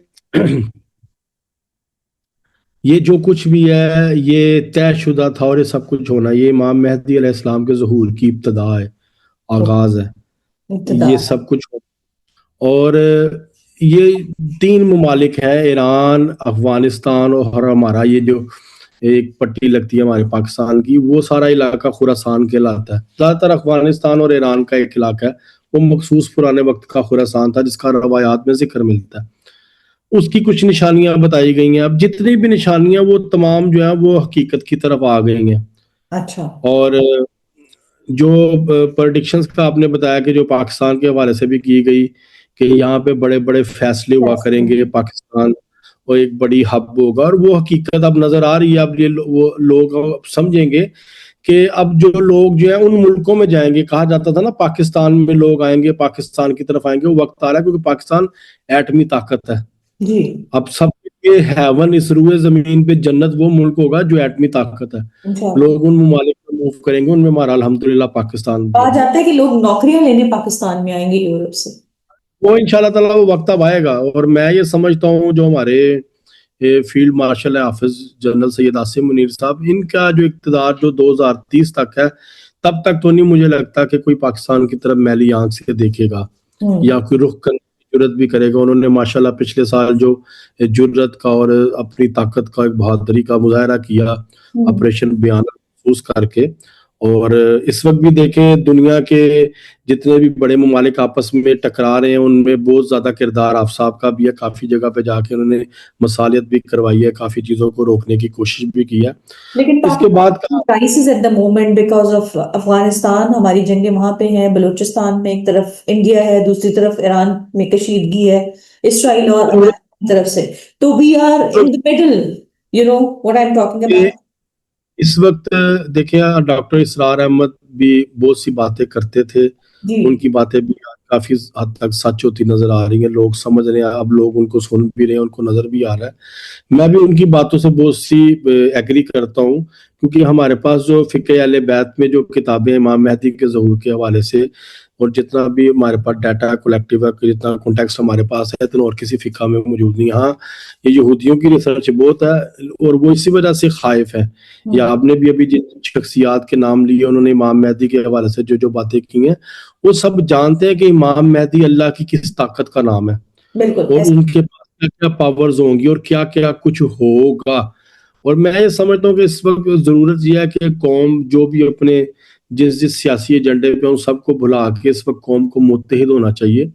ये जो कुछ भी है ये तयशुदा था, और ये सब कुछ होना ये इमाम मेहदी अलैहिस्सलाम के ज़हूर की इब्तदा है, आगाज है, इब्तदा ये है। सब कुछ और ये तीन ममालिक हैं, ईरान, अफगानिस्तान और हमारा ये जो एक पट्टी लगती है हमारे पाकिस्तान की, वो सारा इलाका खुरासान कहलाता है। ज़्यादातर अफगानिस्तान और ईरान का एक इलाका है, वो मखसूस पुराने वक्त का खुरासान था, जिसका रवायात में जिक्र मिलता है। उसकी कुछ निशानियां बताई गई हैं। अब जितनी भी निशानियां वो तमाम जो है वो हकीकत की तरफ आ गई हैं। अच्छा, और जो प्रेडिक्शंस का आपने बताया कि जो पाकिस्तान के हवाले से भी की गई कि यहाँ पे बड़े बड़े फैसले हुआ करेंगे, पाकिस्तान और एक बड़ी हब होगा, और वो हकीकत अब नजर आ रही है। अब ये वो लोग अब समझेंगे कि अब जो लोग जो है उन मुल्कों में जाएंगे। कहा जाता था ना पाकिस्तान में लोग आएंगे, पाकिस्तान की तरफ आएंगे, वो वक्त आ रहा है क्योंकि पाकिस्तान एटमी ताकत है। जी अब सबके हेवन इस रुए जमीन पे जन्नत वो मुल्क होगा जो एटमी ताकत है। इंशाल्लाह। लोग उन ममालिक में मूव करेंगे, उनमें हमारा अल्हम्दुलिल्लाह पाकिस्तान भी कहा है। जाता है कि लोग नौकरियां लेने पाकिस्तान में आएंगे यूरोप से। वो इंशाल्लाह ताला वो वक्त अब आएगा। और मैं ये समझता हूँ जो हमारे फील्ड मार्शल है हाफिज जनरल सैयद आसिम मुनीर साहब, इनका जो इक़्तिदार जो 2030 तक है, तब तक तो नहीं मुझे लगता कि कोई पाकिस्तान की तरफ मैली आंख से देखेगा या कोई रुख करने की जरूरत भी करेगा। उन्होंने माशाल्लाह पिछले साल जो जुर्रत का और अपनी ताकत का एक बहादुरी का मुजाहरा किया हम्म। ऑपरेशन बयान महसूस करके। और इस वक्त भी देखें दुनिया के जितने भी बड़े ममालिक आपस में टकरा रहे हैं उनमें बहुत ज्यादा किरदार आफ्साब का भी है। काफी जगह पे जाके उन्होंने मसालियत भी करवाई है, काफी चीजों को रोकने की कोशिश भी की है। लेकिन इसके बाद Pakistan crisis at the moment because of Afghanistan, हमारी जंगें वहां पे हैं, बलूचिस्तान में एक तरफ इंडिया है, दूसरी तरफ ईरान में कशीदगी है, इसराइल और अमेरिका की तरफ से। तो we are in the middle, you know what I am talking ये अबाउट। इस वक्त देखिए डॉक्टर इसरार अहमद भी बहुत सी बातें करते थे, जी उनकी बातें भी काफी हद तक सच होती नजर आ रही हैं। लोग समझ रहे हैं, अब लोग उनको सुन भी रहे हैं, उनको नजर भी आ रहा है। मैं भी उनकी बातों से बहुत सी एग्री करता हूँ, क्योंकि हमारे पास जो फिक्र अहले बैत में जो किताबें इमाम मेहदी के ज़हूर के हवाले से और जितना भी हमारे पास डाटा कलेक्टिव है, जितना कॉन्टेक्स्ट हमारे पास है, इतना और किसी फिका में मौजूद नहीं। हाँ, ये यहूदियों की रिसर्च बहुत है और वो इसी वजह से खाइफ है। या आपने भी अभी जिन शख्सियात के नाम लिए उन्होंने इमाम मेहदी के हवाले से जो जो बातें की हैं, वो सब जानते हैं कि इमाम मेहदी अल्लाह की किस ताकत का नाम है बिल्कुल और ऐसे। उनके पास क्या क्या पावर्स होंगी और क्या क्या कुछ होगा। और मैं ये समझता हूँ कि इस वक्त जरूरत यह है कि कौम जो भी अपने जिस जिस सियासी एजेंडे पे उन सबको भुला के इस वक्त कौम को मुत्तहिद होना चाहिए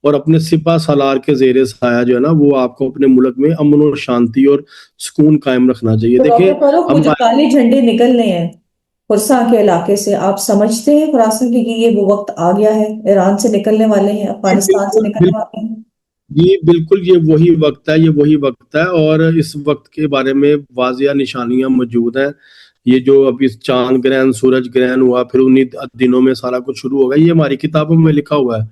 और अपने सिपा सालार के जेरे साया जो है ना, वो आपको अपने मुल्क में अमन और शांति और सुकून कायम रखना चाहिए। तो देखिए डॉक्टर फारूक, वो हम जो काले झंडे निकल रहे हैं खुरसा के इलाके से, आप समझते हैं खुरासान की कि ये वो वक्त आ गया है, ईरान से निकलने वाले हैं, अफगानिस्तान से बिल्कुल निकलने वाले हैं? जी बिल्कुल, ये वही वक्त है, ये वही वक्त है। और इस वक्त के बारे में वाजिया निशानियां मौजूद हैं। ये जो अभी चांद ग्रहण सूरज ग्रहण हुआ, फिर उन्हीं दिनों में सारा कुछ शुरू होगा। ये हमारी किताबों में लिखा हुआ है।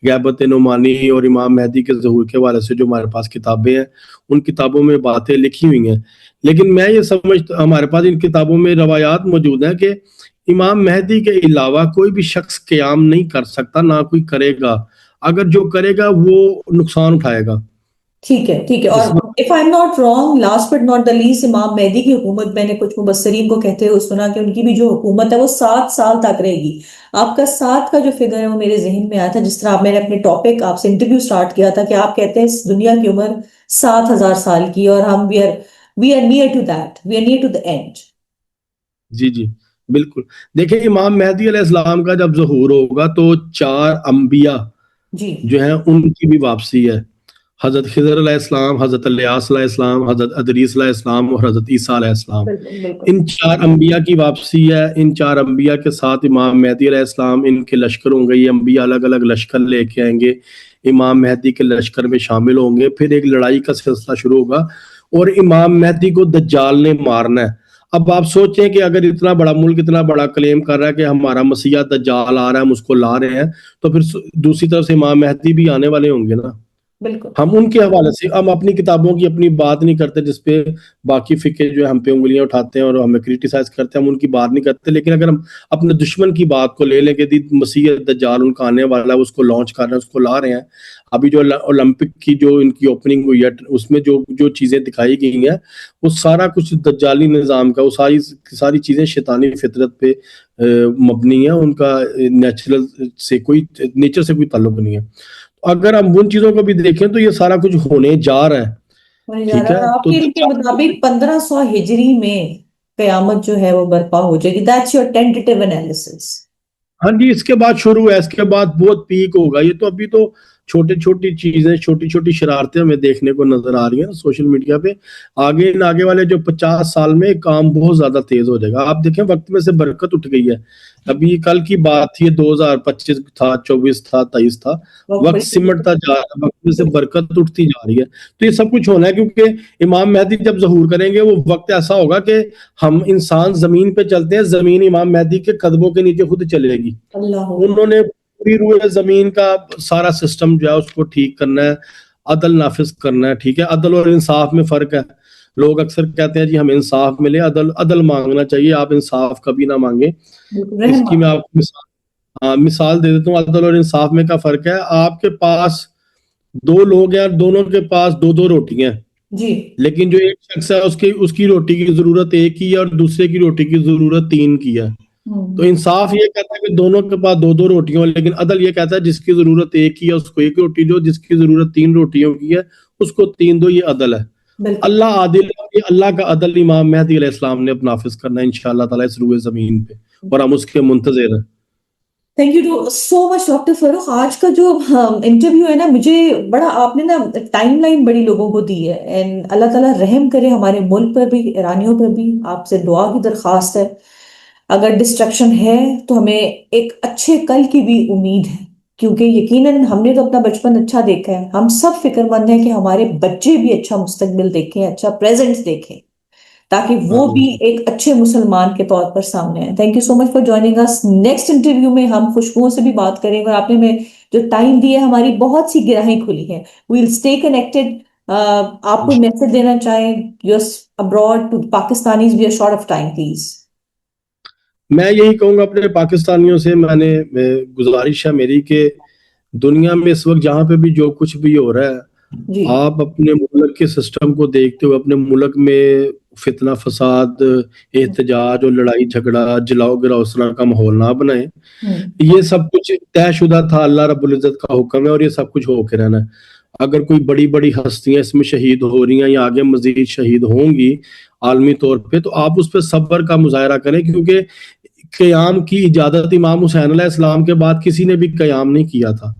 गैबत नुमानी और इमाम मेहदी के ज़हूर के हवाले से जो हमारे पास किताबें हैं, उन किताबों में बातें लिखी हुई हैं। लेकिन मैं ये समझता, हमारे पास इन किताबों में रवायात मौजूद हैं कि इमाम मेहदी के अलावा कोई भी शख्स क़याम नहीं कर सकता, ना कोई करेगा। अगर जो करेगा वो नुकसान उठाएगा। ठीक है, ठीक है। इस और if I am not wrong, last but not the least, इमाम मेहदी की हुकूमत, मैंने कुछ मुबस्सरीन को कहते हुए सुना कि उनकी भी जो हुकूमत है वो 7 साल तक रहेगी। आपका 7 का जो फिगर है वो मेरे जहन में आया था जिस तरह मैंने अपने टॉपिक आपसे इंटरव्यू स्टार्ट किया था कि आप कहते हैं इस दुनिया की उम्र 7,000 साल की, और हम we are near to that, we are near to the end. जी जी बिल्कुल। देखिए इमाम मेहदी अलैहिस्सलाम का जब ज़हूर होगा तो 4 अंबिया जी जो हैं उनकी भी वापसी है। हजरत खिज़र अलैहिस्सलाम, हजरत इल्यास अलैहिस्सलाम, हजरत अदरीस अलैहिस्सलाम और हजरत ईसा अलैहिस्सलाम, बिल्कुल बिल्कुल। इन 4 अंबिया की वापसी है। इन 4 अंबिया के साथ इमाम मेहदी अलैहिस्सलाम, इनके लश्कर होंगे। ये अंबिया अलग अलग लश्कर लेके आएंगे, इमाम मेहदी के लश्कर में शामिल होंगे। फिर एक लड़ाई का सिलसिला शुरू होगा और इमाम मेहदी को दज्जाल ने मारना है। अब आप सोचें कि अगर इतना बड़ा मुल्क इतना बड़ा क्लेम कर रहा है कि हमारा मसीहा दज्जाल आ रहा है, हम उसको ला रहे हैं, तो फिर दूसरी तरफ से इमाम मेहदी भी आने वाले होंगे ना। बिल्कुल हम उनके हवाले से हम अपनी किताबों की अपनी बात नहीं करते, जिसपे बाकी फिक्र जो है हम पे उंगलियां उठाते हैं और हमें क्रिटिसाइज करते हैं, हम उनकी बात नहीं करते। लेकिन अगर हम अपने दुश्मन की बात को ले लें कि मसीह दज्जाल उनका आने वाला है, उसको लॉन्च कर रहे हैं, उसको ला रहे हैं। अभी जो ओलंपिक की जो इनकी ओपनिंग हुई है उसमें जो जो चीजें दिखाई गई हैं, वो सारा कुछ दज्जाली निज़ाम का, वो सारी सारी चीजें शैतानी फितरत पे मबनी है। उनका नेचुरल से कोई नेचर से कोई ताल्लुक नहीं है। अगर हम उन चीजों को भी देखें तो ये सारा कुछ होने जा रहा है। होने जा ठीक रहा है, है, और तो आपके इनके मुताबिक 1500 हिजरी में कयामत जो है वो बर्पा हो जाएगी। That's your tentative analysis? हाँ जी, इसके बाद शुरू है, इसके बाद बहुत पीक होगा। ये तो अभी तो छोटी छोटी चीजें, छोटी छोटी शरारतें हमें देखने को नजर आ रही हैं सोशल मीडिया पे। आगे वाले जो 50 साल में काम बहुत ज्यादा तेज हो जाएगा। आप देखें वक्त में से बरकत उठ गई है। अभी कल की बात थी, 2025 था, 24 था, 23 था, वक्त सिमटता जा रहा है, वक्त में से बरकत उठती जा रही है। तो ये सब कुछ होना है क्योंकि इमाम मेहदी जब ज़हूर करेंगे वो वक्त ऐसा होगा कि हम इंसान जमीन पे चलते हैं, जमीन इमाम मेहदी के कदमों के नीचे खुद चलेगी। उन्होंने पूरी रूए जमीन का सारा सिस्टम जो है उसको ठीक करना है, अदल नाफिज करना है। ठीक है, अदल और इंसाफ में फर्क है। लोग अक्सर कहते हैं जी हमें इंसाफ मिले, अदल अदल मांगना चाहिए, आप इंसाफ कभी ना मांगे। इसकी मैं आपको मिसाल दे देता हूँ। अदल और इंसाफ में क्या फर्क है? आपके पास दो लोग हैं, दोनों के पास दो दो रोटियां जी, लेकिन जो एक शख्स है उसकी रोटी की जरूरत एक ही है और दूसरे की रोटी की जरूरत 3 की है। तो इंसाफ ये कहता है कि दोनों के पास दो दो रोटियां, लेकिन अदल ये कहता है जिसकी जरूरत एक ही है उसको एक रोटी दो, जिसकी जरूरत 3 रोटियों की है उसको 3 दो। ये अदल है। अल्लाह आदिल है। ये अल्लाह का अदल इमाम मेहदी अलैहिस्सलाम ने अपना नाफिज करना है इंशाअल्लाह ताला इस रूए जमीन पे, और हम उसके मुंतजिर हैं। Thank you so much doctor Farrukh. आज का जो इंटरव्यू है ना, मुझे बड़ा आपने ना टाइमलाइन बड़ी लोगों को दी है। एंड अल्लाह ताला रहम करे हमारे मुल्क पर भी, ईरानियों पर भी। आपसे दुआ की दरख्वास्त है। अगर डिस्ट्रक्शन है तो हमें एक अच्छे कल की भी उम्मीद है, क्योंकि यकीनन हमने तो अपना बचपन अच्छा देखा है। हम सब फिक्रमंद हैं कि हमारे बच्चे भी अच्छा मुस्तकबिल देखें, अच्छा प्रेजेंट देखें, ताकि वो भी एक अच्छे मुसलमान के तौर पर सामने आए। Thank you so much for joining us. Next interview में हम खुशबुओं से भी बात करेंगे, और आपने में जो टाइम दिया है हमारी बहुत सी गिराहें खुली हैं। We will stay connected. आप कोई मैसेज देना चाहें just abroad to Pakistanis, we are short of time, please. मैं यही कहूंगा अपने पाकिस्तानियों से, गुजारिश है मेरी कि दुनिया में इस वक्त जहां पे भी जो कुछ भी हो रहा है, जी, आप अपने मुल्क के सिस्टम को देखते हुए अपने मुल्क में फितना फसाद, एहतजाज और लड़ाई झगड़ा, जलाओ गिराओ इस तरह का माहौल ना बनाए। ये सब कुछ तयशुदा था, अल्लाह रब्बुल इज्जत का हुक्म है और ये सब कुछ होके रहना है। अगर कोई बड़ी बड़ी हस्तियां इसमें शहीद हो रही हैं या आगे मजीद शहीद होंगी आलमी तौर पे, तो आप उस पर सब्र का मुजाहरा करें, क्योंकि क़याम की इजाजत इमाम हुसैन अलैहिस्सलाम के बाद किसी ने भी क़याम नहीं किया था।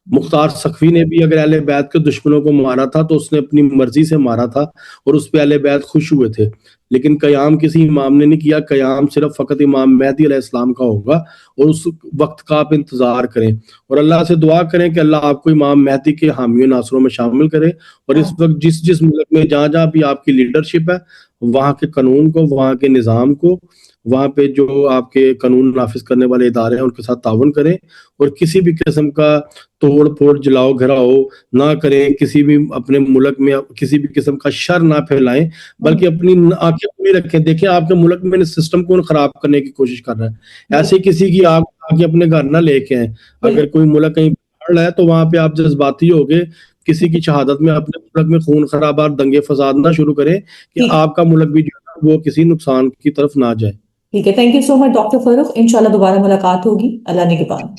मुख्तार सखवी ने भी अगर अहले बैत के दुश्मनों को मारा था तो उसने अपनी मर्जी से मारा था और उस पे अहले बैत खुश हुए थे, लेकिन क़याम किसी इमाम ने नहीं किया। क़याम सिर्फ फ़कत इमाम मेहदी अलैहिस्सलाम का होगा, और उस वक्त का आप इंतजार करें और अल्लाह से दुआ करें कि अल्लाह आपको इमाम मेहदी के हामियों नासरों में शामिल करे। और इस वक्त जिस जिस मुल्क में जहाँ जहाँ भी आपकी लीडरशिप है, वहाँ के कानून को, वहाँ के निज़ाम को, वहाँ पे जो आपके कानून नाफिज करने वाले इदारे हैं उनके साथ ताउन करें, और किसी भी किस्म का तोड़ फोड़, जलाओ घराओ ना करें। किसी भी अपने मुल्क में किसी भी किस्म का शर ना फैलाएं, बल्कि अपनी आंखें खुली रखें। देखें आपके मुल्क में सिस्टम को खराब करने की कोशिश कर रहा है, ऐसे किसी की आग आके अपने घर ना लेके आए। अगर कोई मुल्क कहीं पड़ रहा है तो वहां पे आप जज्बाती हो गए किसी की शहादत में अपने मुल्क में खून खराबा, दंगे फसाद ना शुरू करें कि आपका मुल्क भी जो है वो किसी नुकसान की तरफ ना जाए। ठीक है, thank you so much doctor Farrukh. इंशाल्लाह दोबारा मुलाकात होगी, अल्लाह ने के बाद।